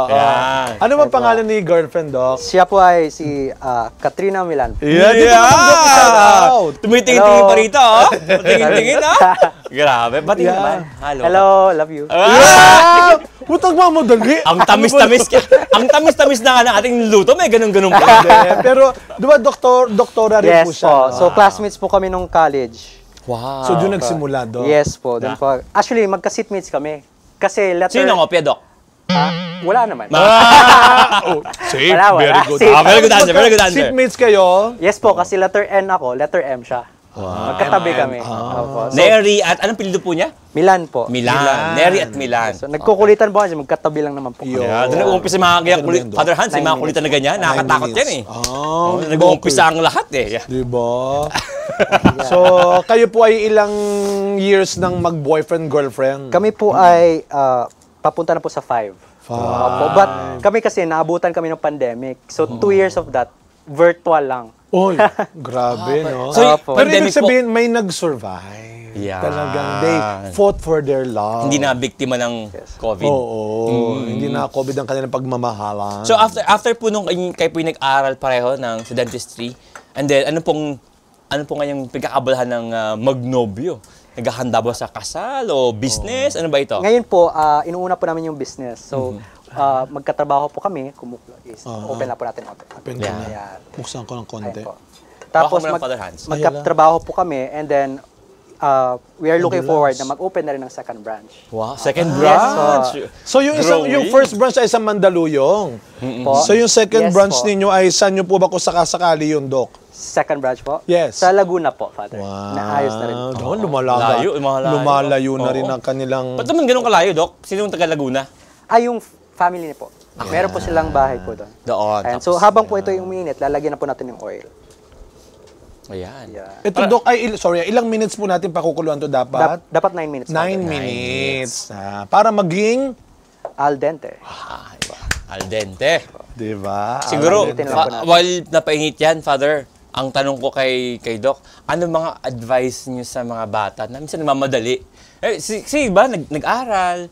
Yan. Ano bang pangalan ni girlfriend, Doc? Siya po ay si Katrina Milan. Yeah, dito naman, Doc, shout out. Tumitingin-tingin Hello. pa rito, oh. Tingin-tingin, ah. Grabe, ba't Yeah. naman? Hello. Hello, love you. Ah! Huwag magmamadali. Ang tamis-tamis ang tamis-tamis na nga ng ating luto, may ganun-ganun pa. Hindi, pero, di ba, doktora rin po Yes siya? po. So classmates po kami nung college. Wow. So, doon nagsimula, Doc? Yes po. Doon po. Actually, magka-seatmates kami. Kasi letter... Sino ang opya, Doc? Wala naman. Oh, safe. Wala. Very good. Safe. Very good answer, very good answer. Seatmates kayo? Yes po, kasi letter N ako, letter M siya. Magkatabi kami. Opo. So, Neri at anong pildo po niya? Milan po. Milan. Neri at Milan. So, nagkukulitan po kasi magkatabi lang naman po kami. Yeah, doon nag-uumpisa yung mga kaya kulit. Ano ba yan, Father Hans, yung 9 mga kulitan na ganyan. Nakakatakot yan eh. Oh, Nag-uumpisa ang lahat eh. Di ba? So, kayo po ay ilang years nang mag-boyfriend-girlfriend? Kami po ay papunta na po sa 5. Opo. But kami kasi naabutan kami ng pandemic. So 2 years of that, virtual lang. Oy, grabe, no? So, Opo. Pero ibig pandemic po- sabihin, may nag-survive. Yeah. Talagang they fought for their love. Hindi na biktima ng COVID. Oo, hindi na COVID ang kanilang pagmamahalan. So after po nung kayo po yung nag-aral pareho sa dentistry, and then ano pong ngayong pagkakabalahan ng magnobyo? Naghahanda ba sa kasal o business? Ano ba ito? Ngayon po, inuuna po namin yung business. So, magkatrabaho po kami. Open na po natin. Open ka na. Ayan. Buksan ko ng konti. Ayan po. Tapos, Baka mo ng Father Hans. magkatrabaho po kami and then, we are looking forward na mag-open na rin ng second branch. Wow, second Yes, branch. So yung Growing. first branch ay sa Mandaluyong. Po. So yung second Yes branch po. ninyo ay saan nyo po ba kung sakasakali yun, Doc? Second branch po? Yes. Sa Laguna po, Father. Naayos na rin po. Doon, lumalayo. Malayo. Lumalayo na Oo. rin ang kanilang... Ba't naman ganun kalayo, Doc? Sino yung taga Laguna? Yung family niya po. Meron po silang bahay po doon. Doon. And so, habang po ito yung uminit, lalagyan na po natin yung oil. Ayan. Yeah. Ito, Doc, ilang minutes po natin pakukuluan to dapat? Dapat 9 minutes. 9 Father. minutes. Para maging... Al dente. Al dente. Diba? Siguro, Ulitin lang po natin. while napainit yan, Father, ang tanong ko kay Doc, ano mga advice niyo sa mga bata na minsan nagmamadali? Si ba, nag-aral.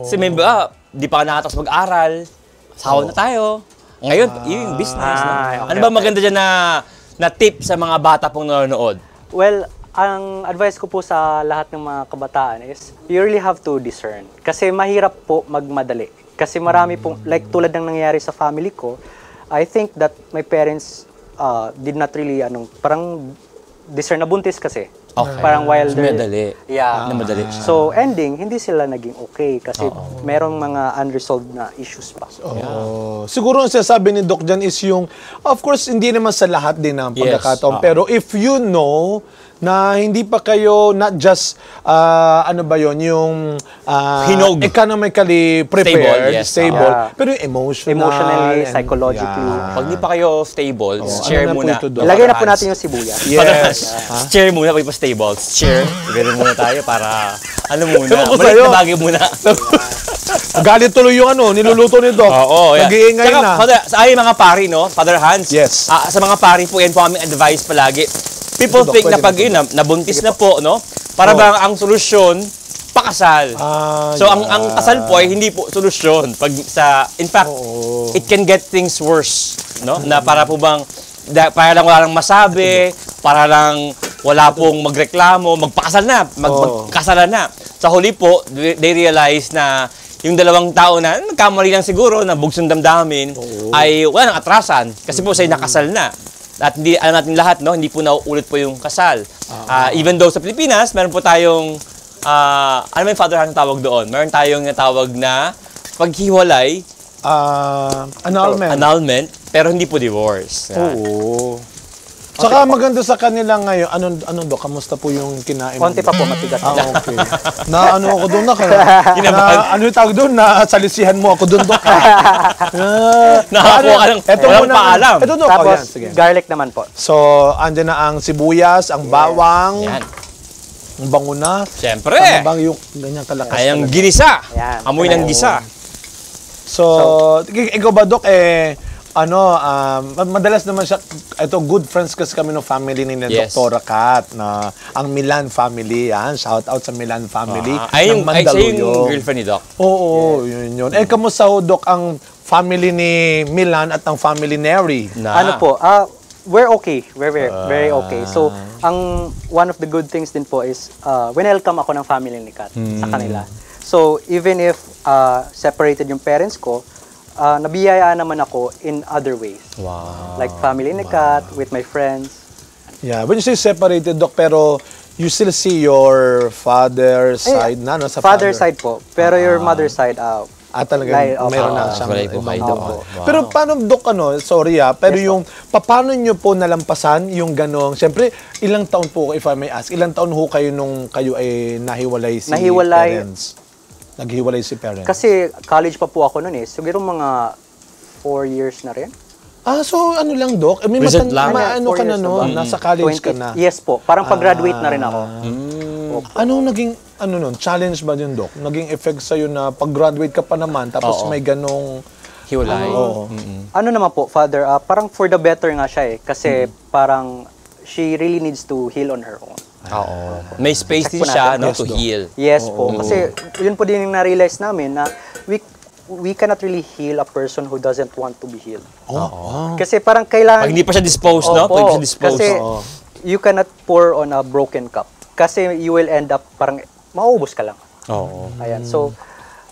Si may ba, di pa nakatapos mag-aral. Sawa na tayo. Ngayon, yun yung business. No? Ano ba maganda dyan na tip sa mga bata pong nanonood? Well, ang advice ko po sa lahat ng mga kabataan is, you really have to discern. Kasi mahirap po magmadali. Kasi marami pong, like tulad ng nangyayari sa family ko, I think that my parents did not really, parang discern na buntis kasi. Okay. Parang while they're... Madali. Yeah. Madali. So, ending, hindi sila naging okay kasi merong mga unresolved na issues pa. Siguro ang sinasabi ni Doc dyan is yung, of course, hindi naman sa lahat din ang Yes. pagkakataon. Pero if you know na hindi pa kayo not just, ano ba yon yung Hinog. economically prepared, Stable, yes. stable, Yeah. pero yung emotional. Emotionally, and- psychologically. Yeah. Pag di pa kayo stable, share ano na po muna. ito, Doc? Ilagay na po natin yung sibuyas. Yes. Share muna pag pa stable. Share. Ganun muna tayo para, muna. Ewan ko Maliit sa'yo. na bagay muna. Galit tuloy yung niluluto ni Doc. Oo, yeah. Nag-iingay Tsaka, na. Father, sa aming mga pari, no? Father Hans. Yes. Sa mga pari po, yan po aming advice palagi. People Ito, Doc, think na pwede pag yun, nabuntis na po, no? Para bang ang solusyon, pakasal. So, ang kasal po ay hindi po solusyon. In fact, it can get things worse, no? Na para po bang, para lang wala lang masabi, para lang wala pong magreklamo, magpakasal na, magkasalan na. Sa huli po, they realize na yung dalawang tao na nagkamali lang siguro na bugsong damdamin ay wala nang atrasan kasi po sa'yo nakasal na. At hindi alam natin lahat, no, hindi po nauulit po yung kasal. Even though sa Pilipinas, meron po tayong ano may Father Hans tawag doon? Meron tayong natawag na paghiwalay, Annulment. annulment, pero hindi po divorce. Oo. Saka maganda sa kanila ngayon, ano Dok, kamusta po yung kinain mo? Konti pa po, matigas. Okay. Na ano ako doon na kaya? Ano yung tawag doon? Na salisihan mo ako doon, Dok. Nakakuha ka ng walang paalam. Ito, Dok. Tapos, Yan, sige. garlic naman po. So, andyan na ang sibuyas, ang bawang, Yan. ang bango na. Siyempre. Tama bang yung ganyan kalakas? Ay, ang talaga? ginisa. Yan. Amoy ng gisa. So, ikaw ba, Dok, madalas naman siya, ito, good friends kasi kami ng family ni Yes. Dr. Kat, na ang Milan family, yan, shout out sa Milan family, Ay, ng siya yung Mandaluyong. girlfriend ni Doc. Oo, yun. Kamusta ho, Dok, ang family ni Milan at ang family ni Neri? Ano po, we're okay. We're very okay. So, one of the good things din po is, welcome ako ng family ni Kat sa kanila. So, even if separated yung parents ko, nabiyayaan naman ako in other ways. Wow. Like family ni Kat, with my friends. Yeah, when you say separated, Dok, pero you still see your father's side na, no? Sa Father side po. Pero your mother side, talagang Like, meron na siyang Wala po kayo ibang- doon. Oo. Wow. Pero paano, Dok, sorry pero yung, paano nyo po nalampasan yung ganong, siyempre, ilang taon po, if I may ask, ilang taon ho kayo nung kayo ay nahiwalay si parents? Naghiwalay si parents. Kasi college pa po ako noon siguro mga 4 years na rin. So ano lang, Dok? May Result lang. ano 4 ka na years noon? ba? Nasa college ka na. Yes po, parang pag-graduate na rin ako. Anong naging, challenge ba yun, Dok? Naging effect sa'yo na pag-graduate ka pa naman, tapos may ganong, Hiwalay. Ano naman po, Father, parang for the better nga siya kasi parang she really needs to heal on her own. Oo. May space din Check po siya natin. no, Yes, to Doc. heal. Yes po, kasi yun po din yung na-realize namin na we cannot really heal a person who doesn't want to be healed. Kasi parang kailangan... Pag hindi pa siya disposed, no? Pag hindi siya disposed. Kasi you cannot pour on a broken cup. Kasi you will end up parang mauubos ka lang. Oo. Ayan. So,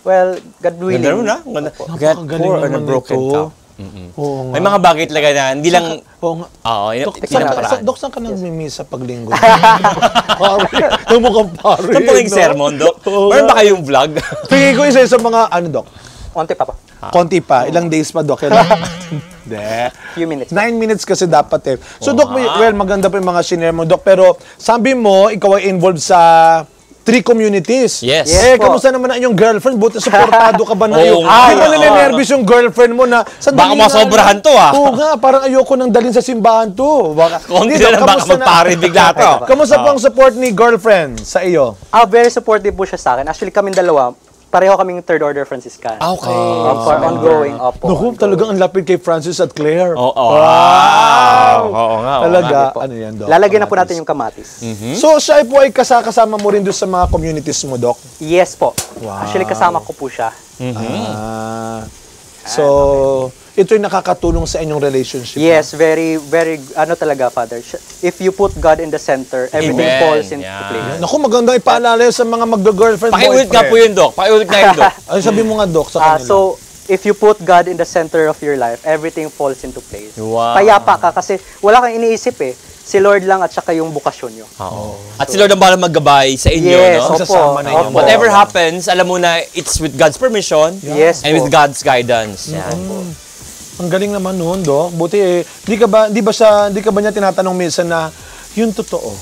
well, God willing. Ganda rin, ha? Ganda. Get Napakagaling poor on a naman broken ito. cup. Oo nga. May mga bagay talaga na hindi lang... Oo nga. Oo, Dok, hindi lang paraan. Dok, saan ka nagmimisa pag linggo? Pare, yung mukhang pare. Saan po yung sermon, Doc? Meron ba kayong vlog? Tingin ko isa sa mga, Dok? Konti pa pa. Konti pa. Ilang days pa, Dok? Hindi. Few minutes. 9 minutes kasi dapat So, Dok, maganda pa yung mga shinare mo, Dok. Pero sabi mo, ikaw ay involved sa 3 communities. Yes. Yes po. Kamusta naman na yung girlfriend? Buti supportado ka ba na Oo yung... nga. Di ba nilinervous yung girlfriend mo na... Baka masobrahan to, ah. Oo nga, parang ayoko nang dalhin sa simbahan to. Baka, Konti Hindi, na lang, baka kamusta magpare bigla to. Kamusta po ang support ni girlfriend sa iyo? Very supportive po siya sa akin. Actually, kaming dalawa, pareho kaming third order Franciscan. Okay. Ongoing, opo. Naku, talagang ang lapit kay Francis at Claire. Oo. Wow! Oo nga. Talaga, po. ano yan, Dok? Lalagyan na po natin yung kamatis. So, siya po ay kasama mo rin doon sa mga communities mo, Dok? Yes po. Wow. Actually, kasama ko po siya. So, ito yung nakakatulong sa inyong relationship. Yes, very, very, talaga, Father. If you put God in the center, everything Amen. falls into Yeah. place. Naku, maganda ipaalala yun sa mga mag-girlfriend, Pakiulit nga po yun, Doc. Pakiulit nga yun, Doc. Ay, sabi mo nga, Dok, sa kanila. So, if you put God in the center of your life, everything falls into place. Wow. Payapa ka kasi wala kang iniisip Si Lord lang at saka yung bukasyon nyo. Oo. At si Lord ang bahala maggabay sa inyo, Yes, no? opo. Sasama na yun. Opo. Whatever happens, alam mo na it's with God's permission Yes and po. with God's guidance. Yan. Ang galing naman noon, Dok. Buti di ka ba niya tinatanong minsan na yung totoo?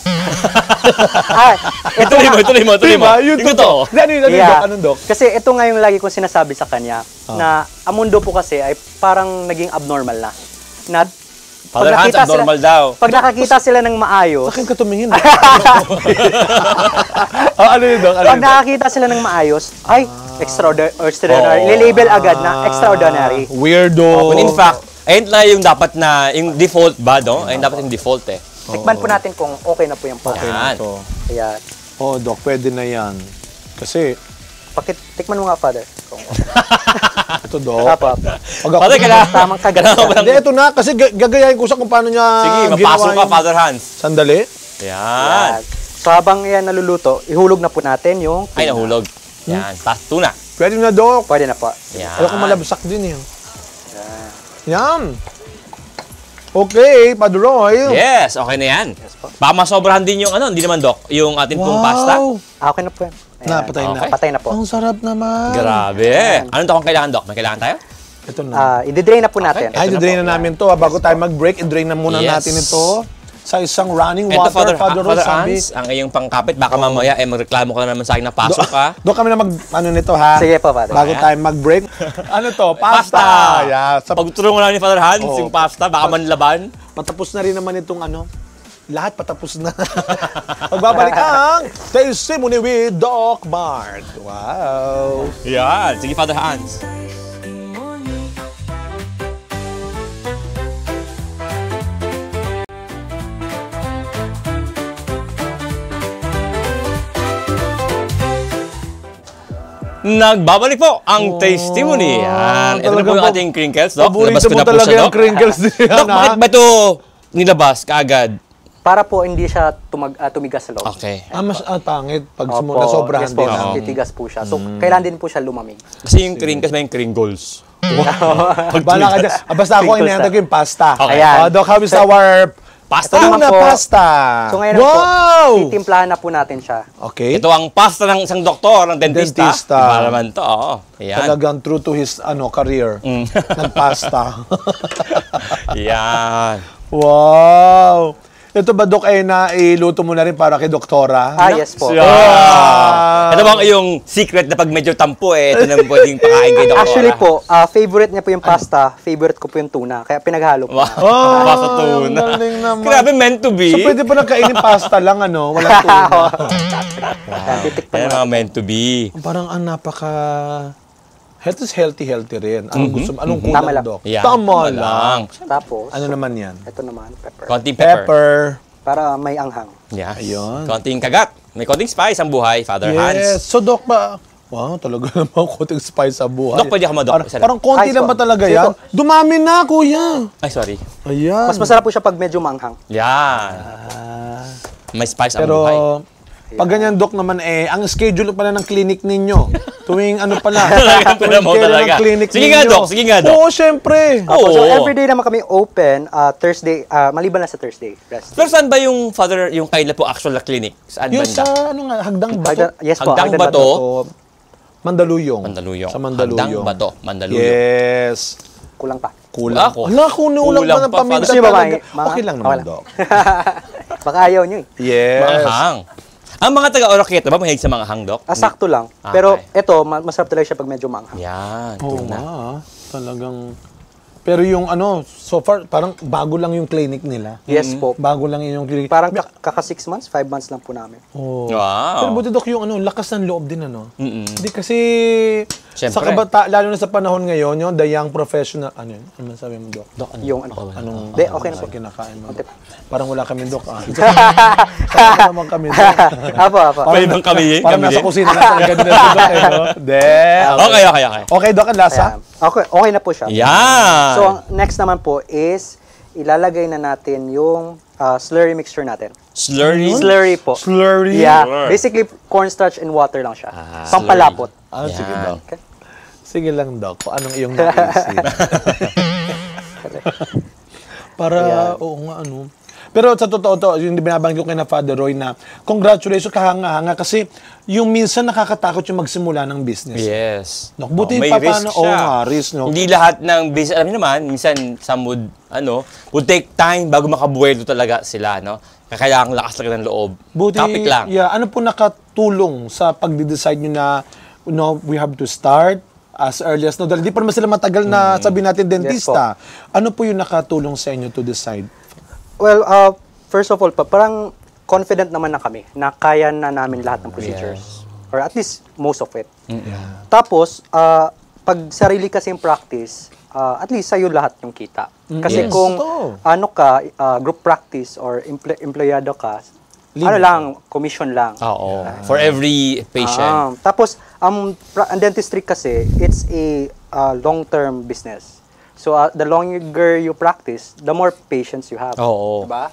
Ito Tuloy mo. Diba? Yung totoo. Ano yun, Dok? Anong, Dok? Kasi ito nga yung lagi ko sinasabi sa kanya, na ang mundo po kasi ay parang naging abnormal na. Na Father Hans, abnormal daw. Pag nakakita sila ng maayos, Akin ka tumingin. Ano yun, Dok? Ano pag yun, Dok? nakakita sila ng maayos, ay, extraordinary. Lilabel agad na extraordinary. Weirdo. When in fact, ayun na yung dapat na, yung default ba, no? Ayun dapat yung default eh. Tikman po natin kung okay na po yung pang. Okay na Yan. to. Kaya, Dok, pwede na yan. Kasi, tikman mo nga, Father. ito, Dok. Apa. Father, kailangan Tamang kagat. Hindi, ito na. Kasi gagayahin ko siya kung paano niya Sige, ginawa mapasok ka, yun. Father Hans. Sandali. Yan. So habang yan naluluto, ihulog na po natin yung Ay, nahulog. Yan. Tuna. Pwede na, Dok. Pwede na po. Yan. Alam ko malabsak din Yan. Okay, Padroy. Yes, okay na yan. Baka masobrahan din yung hindi naman, Doc, yung ating pong pasta. Okay na po yan. Ayan. Napatay na. Okay. Patay na po. Ang sarap naman. Grabe. Anong to kung kailangan, Doc? May kailangan tayo? Ito na. I-drain na po natin. Okay. Ay, Ito na i-drain po. na namin to. Bago tayo mag-break, i-drain na muna Yes. natin ito. sa isang running Ito, water. Father Rose, sabi. Hans, ang iyong pangkapit. Baka mamaya, magreklamo ka na naman sa akin na pasok ka. Doon kami na ano nito ha. Sige po, Father. Bago tayo mag-break. Ano to? Pasta. Yeah. Pagtulungan lang ni Father Hans, yung pasta, baka manlaban. Patapos na rin naman itong ano. Lahat patapos na. Magbabalik ang Testimony with Doc Mart. Wow. Yan. Sige, Father Hans. Nagbabalik po ang testimony. Yan. Ito na po yung ating crinkles, Doc. Paborito Nilabas ko mo na po talaga siya, yung Doc. crinkles niya. Doc, bakit ba ito nilabas kaagad? Para po hindi siya tumigas sa loob. Okay. Mas pangit pag Opo, sobrahan yes po, din. titigas po siya. So, kailangan din po siya lumamig. Kasi yung crinkles may Kringles. Bala ka dyan. Basta ako Crinkles inihanda ko yung pasta. Okay. Ayan. Doc, how is our Pasta Ito naman tuna po. pasta? So ngayon Wow! po, titimplahan na po natin siya. Okay. Ito ang pasta ng isang doktor, ng dentista. Dentista. Iba naman to. Oo. Ayan. Talagang true to his career. Nagpasta. Yan. Wow! Ito ba, Dok, ay nailuto mo na rin para kay Doktora? Yes po. Ito ba ang iyong secret na pag medyo tampo ito na pwedeng pakain kay doktora? Actually po, favorite niya po yung pasta, favorite ko po yung tuna. Kaya pinaghalo po. Wow. Oh, Pasta tuna. ang galing naman. Grabe, meant to be. So, pwede pa nang kainin pasta lang, walang tuna. Titikpan Yan mo. mga meant to be. Parang ang napaka... healthy rin. Anong gusto mo? Anong Tama kulang, lang. Dok? Yan. Tama lang. Tapos, Ano naman yan? ito naman, pepper. Konting pepper. Pepper. Para may anghang. Yes. Ayun. Konting kagat. May konting spice ang buhay, Father Yes. Hans. So, Dok, wow, talaga naman konting spice sa buhay. Dok, pwede ako ma-Doc. Isa lang. Parang konti Ay, lang ba so, talaga sige yan? po. Dumami na, kuya. Ay, sorry. Ayan. Mas masarap po siya pag medyo maanghang. Yan. May spice ang Pero, buhay. pag ganyan, Dok, naman ang schedule pala ng clinic ninyo. Tuwing ano pala. Talagang tuwing pinamo kailan talaga. ng clinic Sige ninyo. nga, Dok. Sige nga, Dok. Oo, syempre. Opo, so Oo. everyday naman kami open, Thursday, maliban na sa Thursday. Rest. Pero saan ba yung Father, yung kaila po actual na clinic? Saan Yung banda? sa, Hagdang Bato? Yes po. Hagdang Hagdan Bato. O, Mandaluyong. Mandaluyong. Sa Mandaluyong. Hagdang Bato, Mandaluyong. Yes. Kulang pa. Kulang. Ako. Ala, kulang Kulang pa ng pa, paminta Gusto niyo ba, talaga. mga- Okay lang Okay naman, lang. Dok. Baka ayaw nyo eh. Yes. Manghang. Ang mga taga-Oroqueta ba mahilig sa manghang, Dok? Sakto lang. Okay. Pero ito, masarap talaga siya pag medyo maanghang. Yan. Oo tuna. nga, talagang... Pero yung so far, parang bago lang yung clinic nila. Yes po. Bago lang yung clinic. Parang kaka 6 months, 5 months lang po namin. Oh. Wow. Pero buti, Dok, yung lakas ng loob din, Hindi kasi, Siyempre. sa kabata, lalo na sa panahon ngayon, yung the young professional, ano yun? Ano sabi mo, Dok? Yung ano. Anong Hindi, okay na po. kinakain mo? Okay. Parang wala kami, Dok. Saan naman kami, Dok? Apo. Pwede bang kami? Parang Kami nasa din? kusina na talaga din na, Dok. Okay. Okay, Dok, ang lasa? Ayan. Okay na po siya. Yan. So, ang next naman po is, ilalagay na natin yung slurry mixture natin. Slurry. Slurry po. Slurry? Yeah. Basically, cornstarch and water lang siya. Pampalapot. Sige, Yan. Dok. Okay. Sige lang, Dok. Kung anong iyong naisip. Para, oo nga, Pero sa totoo to, yung binabanggit ko kay na Father Roy na congratulations, kahanga-hanga kasi yung minsan nakakatakot yung magsimula ng business. Yes. No, buti may pa risk paano, siya. risk, no? Hindi lahat ng business, alam niyo naman, minsan some would take time bago makabuelo talaga sila, no? Kailangan lakas talaga ng loob. Buti, Topic lang. Yeah, ano po nakatulong sa pagde-decide nyo na, we have to start as early as dahil di pa naman sila matagal na sabihin natin dentista. Ano po yung nakatulong sa inyo to decide? Well, first of all, parang confident naman na kami na kaya na namin lahat ng procedures. Or at least most of it. Tapos, pag sarili kasi yung practice, at least sa'yo lahat yung kita. Kasi Yes. kung Totoo. group practice or empleyado ka, Libre. commission lang. Oo. For every patient. Tapos, ang dentistry kasi, it's a long-term business. So, the longer you practice, the more patients you have. Oo. Diba?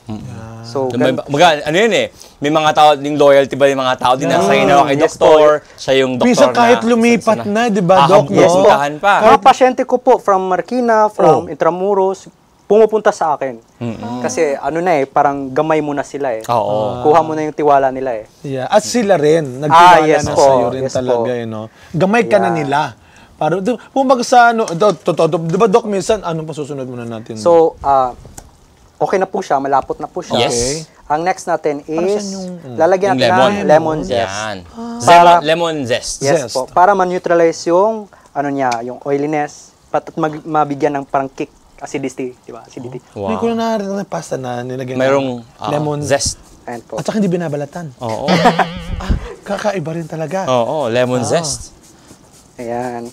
So, Ano yun eh, may mga tao, yung loyalty ba yung mga tao din na sa'yo na kay Yes doktor, siya yung doktor Minsan na. kahit lumipat na, di ba, Dok? Yes po. Puntahan pa. Mga pasyente ko po from Marikina, from Intramuros, pumupunta sa akin. Kasi parang gamay mo na sila eh. Oo. Kuha mo na yung tiwala nila eh. Yeah. At sila rin, nagtiwala yes na po, sa'yo rin yes talaga, po. Gamay ka na nila. Para, kumbaga sa, di ba, Dok, minsan, anong pasusunod muna natin? So, okay na po siya, malapot na po siya. Yes. Ang next natin is, saan yung- lalagyan Yung natin ng lemon zest. Yan. Para- Lemon zest. Yes Zest. po, para ma-neutralize yung, yung oiliness, at mabigyan ng parang kick, acidity, di ba? Acidity. Hindi ko na naririnig na pasta na nilagyan Mayroong ng lemon zest. Ayan po. At saka hindi binabalatan. Oo. Kakaiba rin talaga. Oo, lemon zest. Ayan.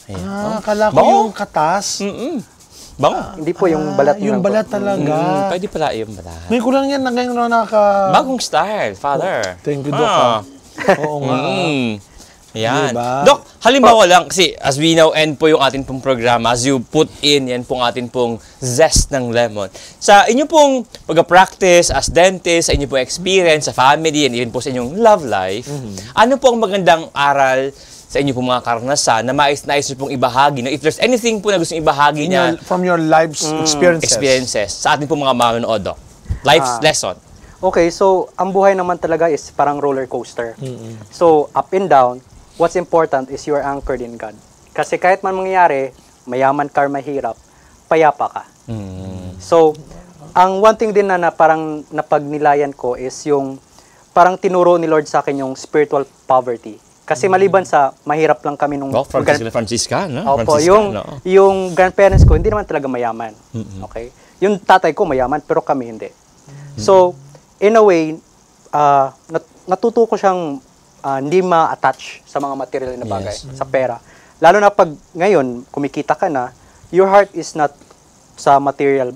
Ayan. Akala ko Bango. yung katas. Bango. Hindi po yung balat Yung lang po. balat talaga. Pwede pala yung balat. May kulang yan na ngayon na Bagong style, Father. Thank you, Doc. ah. Oo nga. Yan. Diba? Doc, halimbawa lang, kasi as we now end po yung ating pong programa, as you put in, yan pong ating pong zest ng lemon. Sa inyo pong pag-practice as dentist, sa inyo pong experience, sa family, and even po sa inyong love life, ano po ang magandang aral sa inyo pong mga karanasan na nais nyo pong ibahagi? No? If there's anything po na gusto nyo ibahagi niya, From your life's experiences, sa ating pong mga manonood, Doc. Life's lesson. Okay, so ang buhay naman talaga is parang roller coaster. So, up and down, what's important is you're anchored in God. Kasi kahit man mangyayari, mayaman ka or mahirap, payapa ka. So, ang one thing din na parang napagnilayan ko is yung parang tinuro ni Lord sa akin yung spiritual poverty. Kasi maliban sa mahirap lang kami nung Oh, Franciscan, no? Opo, Franciscan, no? yung grandparents ko hindi naman talaga mayaman. Okay? Yung tatay ko mayaman pero kami hindi. So, in a way, natuto ko siyang hindi ma-attach sa mga material na bagay, sa pera. Lalo na pag ngayon, kumikita ka na, your heart is not sa material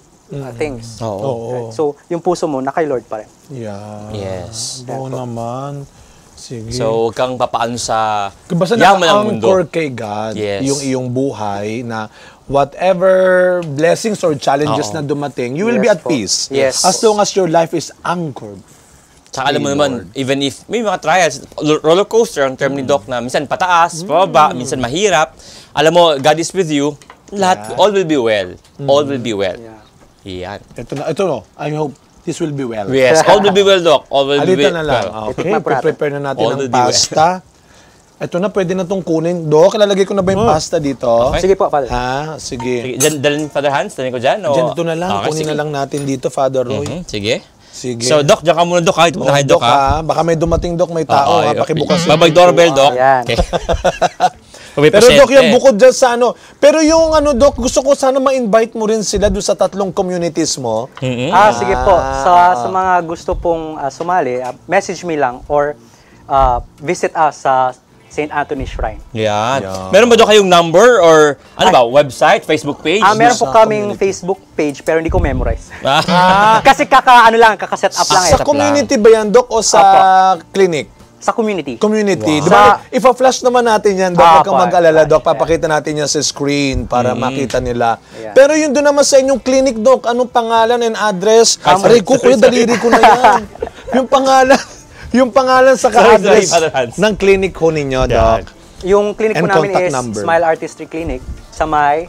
things. Oo. Right? So, yung puso mo, na kay Lord pa rin. Yeah. Yes. Oo naman. Sige. So, huwag kang papaano sa Basta yaman ng mundo. naka-anchor kay God Yes. yung iyong buhay na whatever blessings or challenges na dumating, you will be Yes at po. peace. Yes As po. long as your life is anchored. Tsaka alam mo naman, even if may mga trials, roller coaster ang term ni Doc na minsan pataas, pababa, minsan mahirap, alam mo, God is with you, lahat, all will be well. All will be well. Yeah. Yan. Ito no. I hope this will be well. Yes, all will be well, Doc. All will be Alita well. na lang. Okay, Itikman po natin. prepare na natin All ang will be well. pasta. Ito na, pwede na itong kunin. Dok, ilalagay ko na ba yung pasta dito? Okay. Sige po, Father. Ha? Sige. Sige, dalhin Father Hans, dalhin ko dyan. O... Diyan ito na lang. Okay, Kunin sige. na lang natin dito, Father Roy. Sige. Sige. So, Doc, dyan ka muna, Doc. Kahit muna kay Doc, ha? Baka may dumating, Dok. May tao, ha? Pakibukas. Babag doorbell, Doc. Ayan. Okay. May Pero Dok, pasyente. yung bukod dyan sa ano. Pero yung ano, Dok, gusto ko sana ma-invite mo rin sila doon sa 3 communities mo. Sige po. Sa mga gusto pong sumali, message me lang or visit us sa St. Anthony Shrine. Yan. Meron ba doon kayong number or ano ba, website, Facebook page? Meron po kaming Facebook page pero hindi ko memorize. Ah. Kasi kaka-set up lang eh. Sa community ba yan, Dok, o sa clinic? Sa community. Community. Wow. Di ba, ipa-flash naman natin yan, Dok. Huwag kang Apo, mag-alala, Dok. flash, Papakita natin yan sa screen para makita nila. Ayan. Pero yun doon naman sa inyong clinic, Dok, anong pangalan and address? Aray ko, kuya, daliri ko na yan. Yung pangalan sa ka-address Father Hans. ng clinic ho ninyo, Dok. Yung clinic And po namin contact is number. Smile Artistry Clinic sa may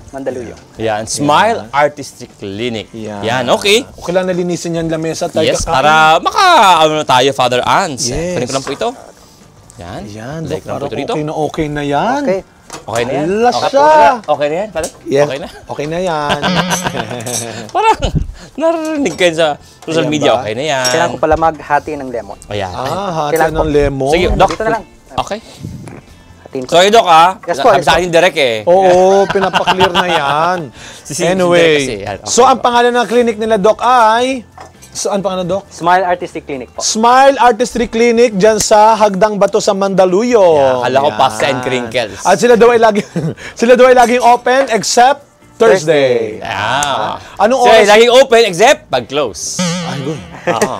Mandaluyong. Yan, Smile Artistic Clinic. Yan, okay. Okay lang nalinisin yan lamesa. Tayo Yes, kakain. para ano na tayo, Father Ans. Yes. Kunin ko lang po ito. Yan. Yan, Like Dok. lang po Parang ito rito. okay na yan. Okay. Okay na yan. Ala Okay, siya. okay na yan, Father? Yes. Okay na. Okay na yan. Parang narinig kayo sa social Ayan media. ba? Okay na yan. Kailangan ko pala maghati ng lemon. Ayan. Hati Kailangan ng po. lemon. Sige, Doc. Dito na lang. Okay. Hatiin ko. Sorry, Doc, ha? Yes po, Sabi yes sa po. akin direct eh. Oo, pinapaklear na yan. Si Anyway, kasi, yan. Okay. so ang pangalan ng clinic nila, Doc, ay... So, ang pangalan, Doc? Smile Artistic Clinic po. Smile Artistry Clinic dyan sa Hagdang Bato sa Mandaluyong. Akala ko Yan. pasta and crinkles. At sila daw ay laging open except Thursday. Ah. Anong So, oras? laging open except pag close. Ay, good. Oo.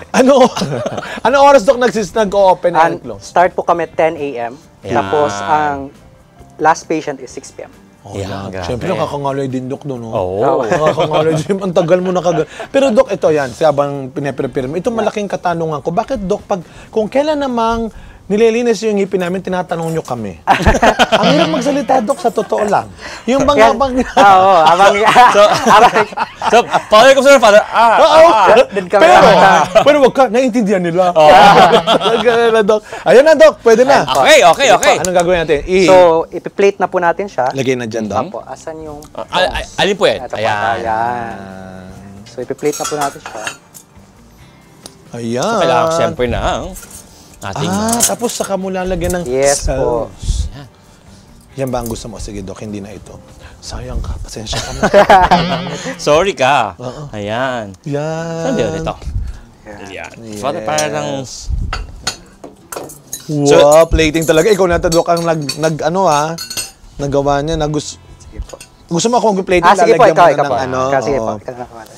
Anong oras, Doc, nag-open and And close? start po kami 10 a.m. Yan. Tapos ang last patient is 6 p.m. Yan, grabe. Siyempre, nakakangaloy din, Doc, doon. Oo. Nakakangaloy din. Ang tagal mo nakagal. Pero, Doc, ito yan. Habang pinaprepare mo. Ito malaking katanungan ko. Bakit, Doc, kung kailan namang nililinis yung ngipin namin, tinatanong nyo kami. Ang hirap magsalita, Dok, sa totoo lang. Yung bang Oo, abang... So, Father ko sir, Father, Doon kami pero wag ka, naiintindihan nila. Ganun na, Dok. Ayun na, Dok, pwede na. Okay. Anong gagawin natin? So, ipiplate na po natin siya. Lagay na dyan, Dok. Opo, asan yung... Alin po yan? Ito po, Ayan. ayan. So, ipiplate na po natin siya. Ayan. Kailangan siyempre na ang ating... Tapos saka mo lalagyan ng Yes po. Yan ba ang gusto mo? Sige, Dok, hindi na ito. Sayang ka, pasensya ka na. Sorry ka. Ayan. Yan. Saan ba yun ito? Ayan. Father, para lang... Wow, plating talaga. Ikaw na, Dok, ang nagawa niya. Sige po. Gusto mo ako mag-plating, Sige po, lalagyan ikaw mo po. na ng Sige po.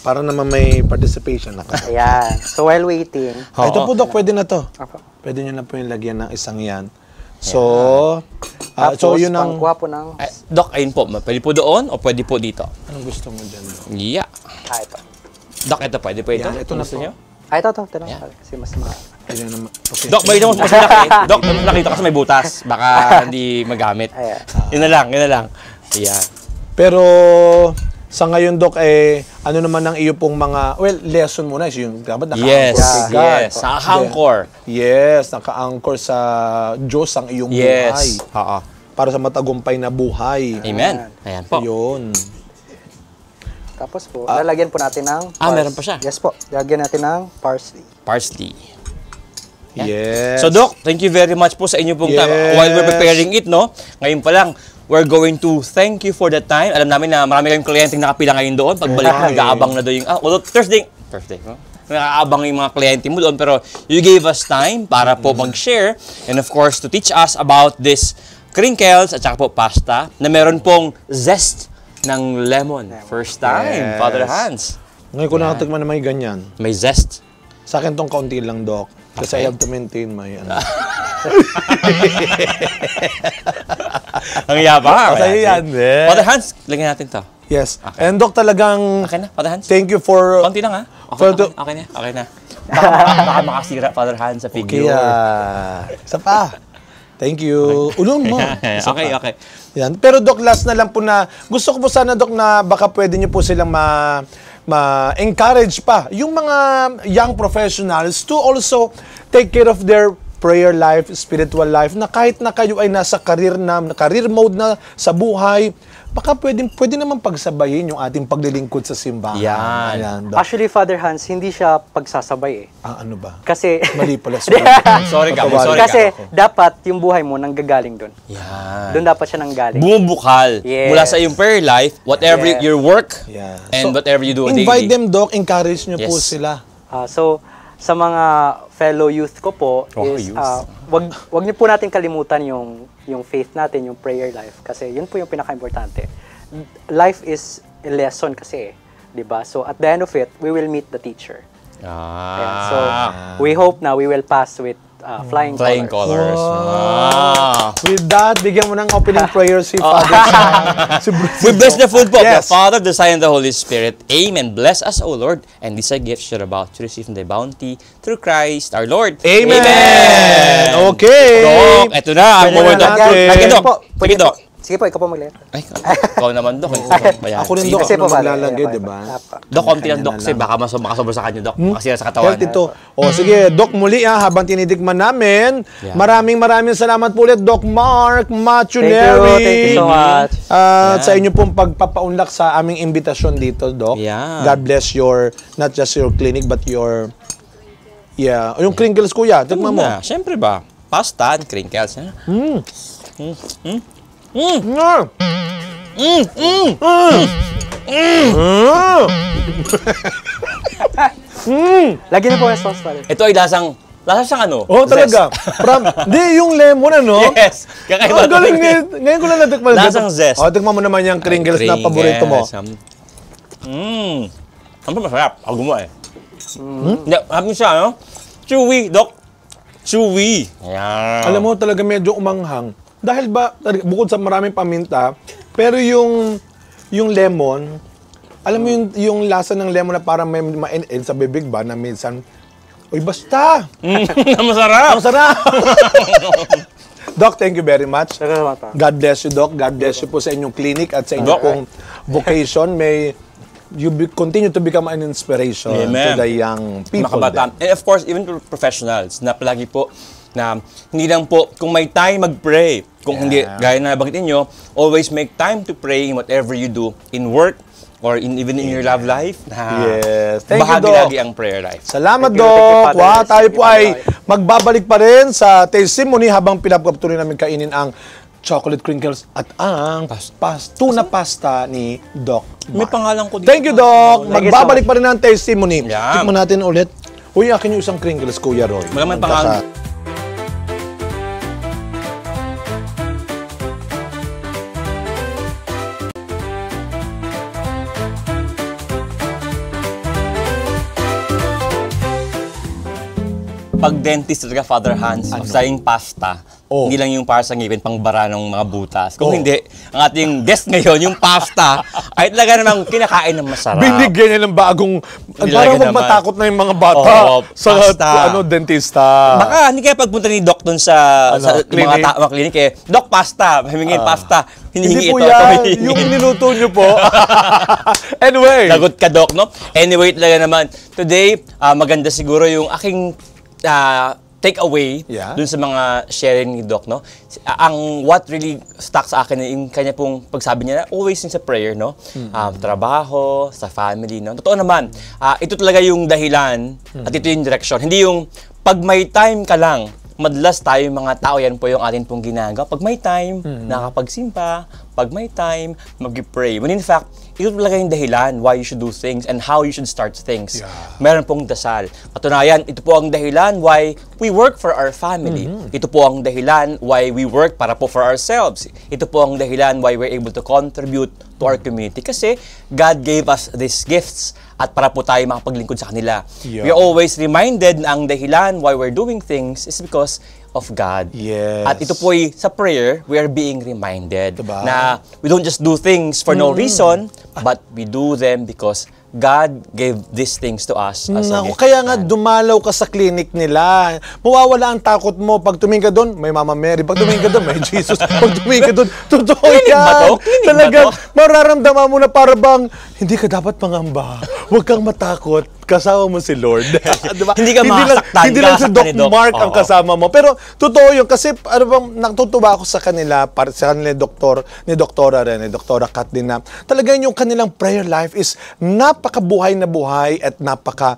para naman may participation na ka. Ayan. So, while waiting, Ito po, Dok, pwede na to. Opo. Pwede nyo na po yung lagyan ng isang yan. So, so tapos, yun ang... pangkuha po ng... Doc, ayun po. Pwede po doon o pwede po dito? Anong gusto mo dyan, Dok? Yeah. Ito. Doc, ito pwede po ito. Yan, ito na Gusto po. niyo? Ito na. Kasi mas Pwede naman. Okay. Doc, may mas malaki. Doc, mas malaki ito kasi may butas. Baka hindi magamit. Ayan. Yun na lang. Ayan. Pero sa ngayon, Dok, ano naman ang iyo pong mga, lesson muna is yung dapat Yes, naka-anchor kay God. yes. Sa Angkor. Yes, naka-anchor sa Diyos ang iyong buhay. Yes. Oo. Para sa matagumpay na buhay. Amen. Ayan po. Yun. Tapos po, lalagyan po natin ng... Meron pa siya. Yes po. Lalagyan natin ng parsley. Parsley. Yes. So, Doc, thank you very much po sa inyo pong time. Yes. While we're preparing it, no? Ngayon pa lang, we're going to thank you for the time. Alam namin na marami kayong kliyenteng nakapila ngayon doon. Pagbalik mo, nag-aabang na doon yung... although Thursday, no? Nakaabang yung mga kliyente mo doon. Pero you gave us time para po mag-share and of course, to teach us about this crinkles at saka po pasta na meron pong zest ng lemon. First time, Yes. Father Hans. Ngayon ko nakatikman na may ganyan. May zest. Sa akin tong kaunti lang, Dok. Kasi I have to maintain my... Ang yabang. Sa'yo yan, eh. Father Hans, lagyan natin to. Yes. And Dok, talagang Okay na, Father Hans? thank you for... Konti lang ha? For Okay na. Baka makasira, Father Hans, sa figure. Kaya, isa pa. Thank you. Ulong mo. Isa Okay. pa. Yan. Pero Dok, last na lang po na, gusto ko po sana, Dok, na baka pwede niyo po silang ma-encourage pa yung mga young professionals to also take care of their prayer life, spiritual life, na kahit na kayo ay nasa career mode na sa buhay, baka pwede naman pagsabayin yung ating paglilingkod sa simbahan. Yan. Ayan, Dok. Actually, Father Hans, hindi siya pagsasabay eh. Ano ba? Kasi... Mali pala. Sorry ka, Sorry sorry Kasi ka. dapat yung buhay mo nanggagaling doon. Yan. Doon dapat siya nanggaling. Bumubukal Yes. mula sa iyong prayer life, whatever Yes. your work, Yeah. and So, whatever you do invite daily. them, Dok. Encourage nyo po Yes. sila. So, sa mga fellow youth ko po, is wag niyo po natin kalimutan yung faith natin, yung prayer life. Kasi yun po yung pinaka-importante. Life is a lesson kasi, di ba? So, at the end of it, we will meet the teacher. Ayan. So, we hope na we will pass with flying colors. Wow. With that, bigyan mo ng opening prayer si Father si Bruce. We bless the food po. Yes. The Father, the Son, and the Holy Spirit. Amen. Bless us, O Lord. And these are gifts you're about to receive from thy bounty through Christ our Lord. Amen. Okay. Doc, eto na. Ang Pwede moment na of natin. truth. Sige, Doc. Pwede Sige, Doc. Sige po, ikaw po mag-let. Ay, ikaw naman, Doc. Ako rin, Dok. Kasi Ako po, na Father. maglalagay, Ayan, di ba? Doc, konti lang, Kanya Doc. na Kasi lang. baka makasobra sa kanya, Doc. Makasira sa katawan. Health ito. O sige, Doc, muli habang tinitikman namin, Yeah. maraming salamat po ulit, Doc Mark Machuneri. Thank you so much. At sa inyo pong pagpapaunlak sa aming imbitasyon dito, Doc. Yeah. God bless not just your clinic, but your, yung crinkles, kuya. Tikman mo. Yeah, syempre ba? Pasta and crinkles. Ha? Lagyan niyo po yung sauce, Father. Ito ay lasang siyang ano? Oh, talaga. Di, yung lemon, ano? Yes. Kakaiba. Ang galing ngayon ko lang natikman. Lasang zest. O, tikman mo naman yung crinkles na paborito mo. Ang masarap. Ako gumawa eh. Happy siya, no? Chewy, Doc. Chewy. Ayan. Alam mo, talaga medyo umanghang. Dahil ba, bukod sa maraming paminta, pero yung lemon, alam mo yung lasa ng lemon na parang may sa bibig ba, na minsan, Uy, basta! Masarap! Ang sarap! Doc, thank you very much. Salamat pa. God bless you, Doc. God bless you po sa inyong clinic at sa inyong Doc. pong vocation. May you continue to become an inspiration to Amen. the young people. Makabataan. And of course, even to professionals na palagi po na hindi lang po, kung may time, mag-pray. Kung hindi, gaya na nabanggit ninyo, always make time to pray in whatever you do, in work, or even in your love life. Yes. Thank you, bahagi Doc. lagi ang prayer life. Salamat, Thank you, Doc. Father. Wow, tayo Thank po you, ay Father. magbabalik pa rin sa testimony habang pinapatuloy namin kainin ang chocolate crinkles at ang tuna pasta ni Doc. May pangalan ko dito. Thank you, Doc. Thank you so Magbabalik pa rin ang testimony. Yeah. Tikman natin ulit. Uy, akin yung isang crinkles, Kuya Roy. Malamang pangalan. Pag dentist talaga, Father Hans, saying pasta, Oh. hindi lang yung para sa ngipin, pang bara ng mga butas. Kung Oh. hindi, ang ating guest ngayon, yung pasta, ay talaga namang kinakain ng masarap. Binigyan niya ng bagong, Nilagyan parang naman. magmatakot na yung mga bata Oo, sa pasta. dentista. Baka hindi kaya pagpunta ni Doc dun sa, clinic? mga klinik eh, Doc, pasta, himingin pasta, Hindi hinihingi po ito, yan, hinihingi. yung niluto niyo po. Anyway. Lagot ka, Doc, no? Anyway, talaga naman, today, maganda siguro yung aking take away Yeah. dun sa mga sharing ni Doc, no? Ang what really stuck sa akin, yung kanya pong pagsabi niya, always in sa prayer, no? Trabaho, sa family, no? Totoo naman, ito talaga yung dahilan at ito yung direction. Hindi yung pag may time ka lang, madalas tayo mga tao, yan po yung atin pong ginagawa. Pag may time, nakapagsimpa. Pag may time, mag-pray. When in fact, ito talaga yung dahilan why you should do things and how you should start things. Yeah. Meron pong dasal. Katunayan, ito po ang dahilan why we work for our family. Ito po ang dahilan why we work para po for ourselves. Ito po ang dahilan why we're able to contribute to our community. Kasi God gave us these gifts at para po tayo makapaglingkod sa kanila. Yeah. We are always reminded na ang dahilan why we're doing things is because of God. Yes. At ito po ay, sa prayer, we are being reminded Diba? na we don't just do things for no reason, but we do them because God gave these things to us as a Naku, gift. kaya nga dumalaw ka sa clinic nila. Mawawala ang takot mo. Pag tumingin ka doon, may Mama Mary. Pag tumingin ka doon, may Jesus. Pag tumingin ka doon, totoo Clinic ba yan. to? Clinic ba Talagang to? mararamdaman mo na para bang, hindi ka dapat pangamba. Huwag kang matakot. Kasama mo si Lord. Diba? Hindi ka masaktan, Hindi lang si masaktan Doc ni Doc. Mark ang Oo. kasama mo. Pero totoo yun. Kasi ano bang, natutuwa ako sa kanila, para sa kanila ni Doktora rin, ni Doktora Kat din na talagang yung kanilang prayer life is napakabuhay na buhay at napaka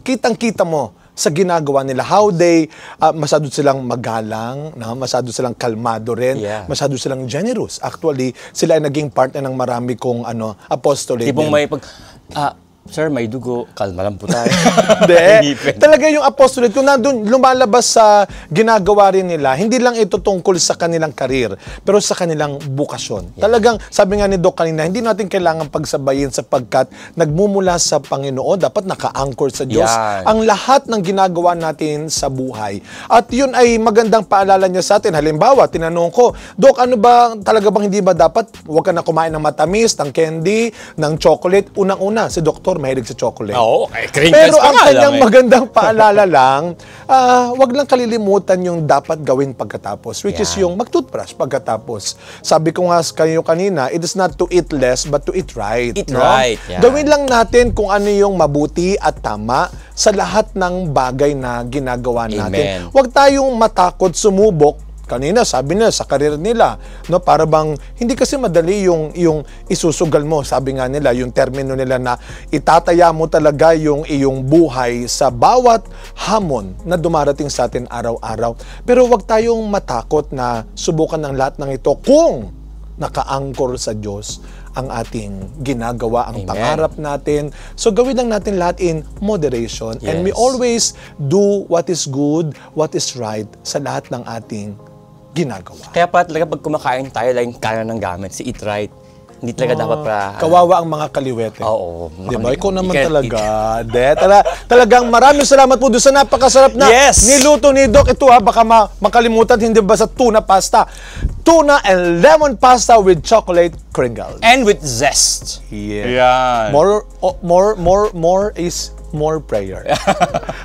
kitang-kita mo sa ginagawa nila. How they, masyado silang magalang, masyado silang kalmado rin, Yeah. masyado silang generous. Actually, sila ay naging partner ng marami kong apostolate. Tipong din. may pag, sir, may dugo, kalma lang po tayo. Hindi. Ngipin. Talaga yung apostolate, kung nandun, lumalabas sa ginagawa rin nila, hindi lang ito tungkol sa kanilang karir, pero sa kanilang bukasyon. Talagang, sabi nga ni Doc kanina, hindi natin kailangan pagsabayin sapagkat nagmumula sa Panginoon, dapat naka-anchor sa Diyos Yan. ang lahat ng ginagawa natin sa buhay. At yun ay magandang paalala niya sa atin. Halimbawa, tinanong ko, Doc, ano ba, talaga bang hindi ba dapat, huwag ka na kumain ng matamis, ng candy, ng chocolate? Unang-una, si Doktor mahilig sa chocolate. Oo, crinkles Pero pa ang nga kanyang lang eh. magandang paalala lang, wag lang kalilimutan yung dapat gawin pagkatapos, which is Yan. yung mag-toothbrush pagkatapos. Sabi ko nga kayo kanina, it is not to eat less, but to eat right. Eat right, yan. Gawin lang natin kung ano yung mabuti at tama sa lahat ng bagay na ginagawa natin. Amen. Huwag tayong matakot sumubok. Kanina, sabi nila, sa karir nila, no, para bang, hindi kasi madali yung isusugal mo. Sabi nga nila, yung termino nila na itataya mo talaga yung iyong buhay sa bawat hamon na dumarating sa atin araw-araw. Pero wag tayong matakot na subukan ng lahat ng ito kung naka-anchor sa Diyos ang ating ginagawa, ang Amen. pangarap natin. So gawin lang natin lahat in moderation. And we Yes. always do what is good, what is right sa lahat ng ating ginagawa. Kaya pa talaga pag kumakain tayo, like kanan ng gamit, si eat right. Hindi talaga dapat Kawawa ang mga kaliwete. Oo. Di ba? Ikaw naman You can't talaga. Talagang maraming salamat po doon sa napakasarap na Yes! niluto ni Doc. Ito baka makalimutan, hindi ba sa tuna pasta? Tuna and lemon pasta with chocolate crinkles. And with zest. Yeah. Yan. More is more prayer.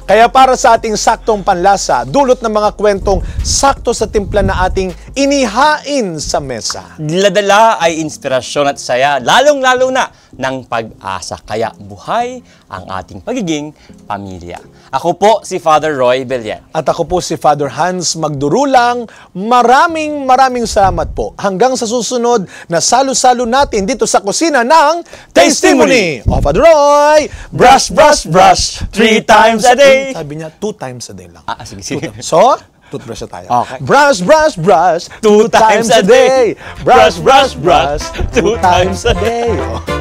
Kaya para sa ating saktong panlasa, dulot ng mga kwentong sakto sa timpla na ating inihain sa mesa. Dala ay inspirasyon at saya, lalong-lalo na ng pag-asa. Kaya buhay ang ating pagiging pamilya. Ako po si Father Roy Belien. At ako po si Father Hans Magdurulang. Maraming salamat po. Hanggang sa susunod na salo-salo natin dito sa kusina ng Testimony of Father Roy. Brush, brush, brush 3 times a day. Sabi niya, 2 times a day lang. Sige, sige. So, toothbrush na tayo. Okay. Brush, brush, brush 2 times a day. Brush, brush, brush 2 times a day.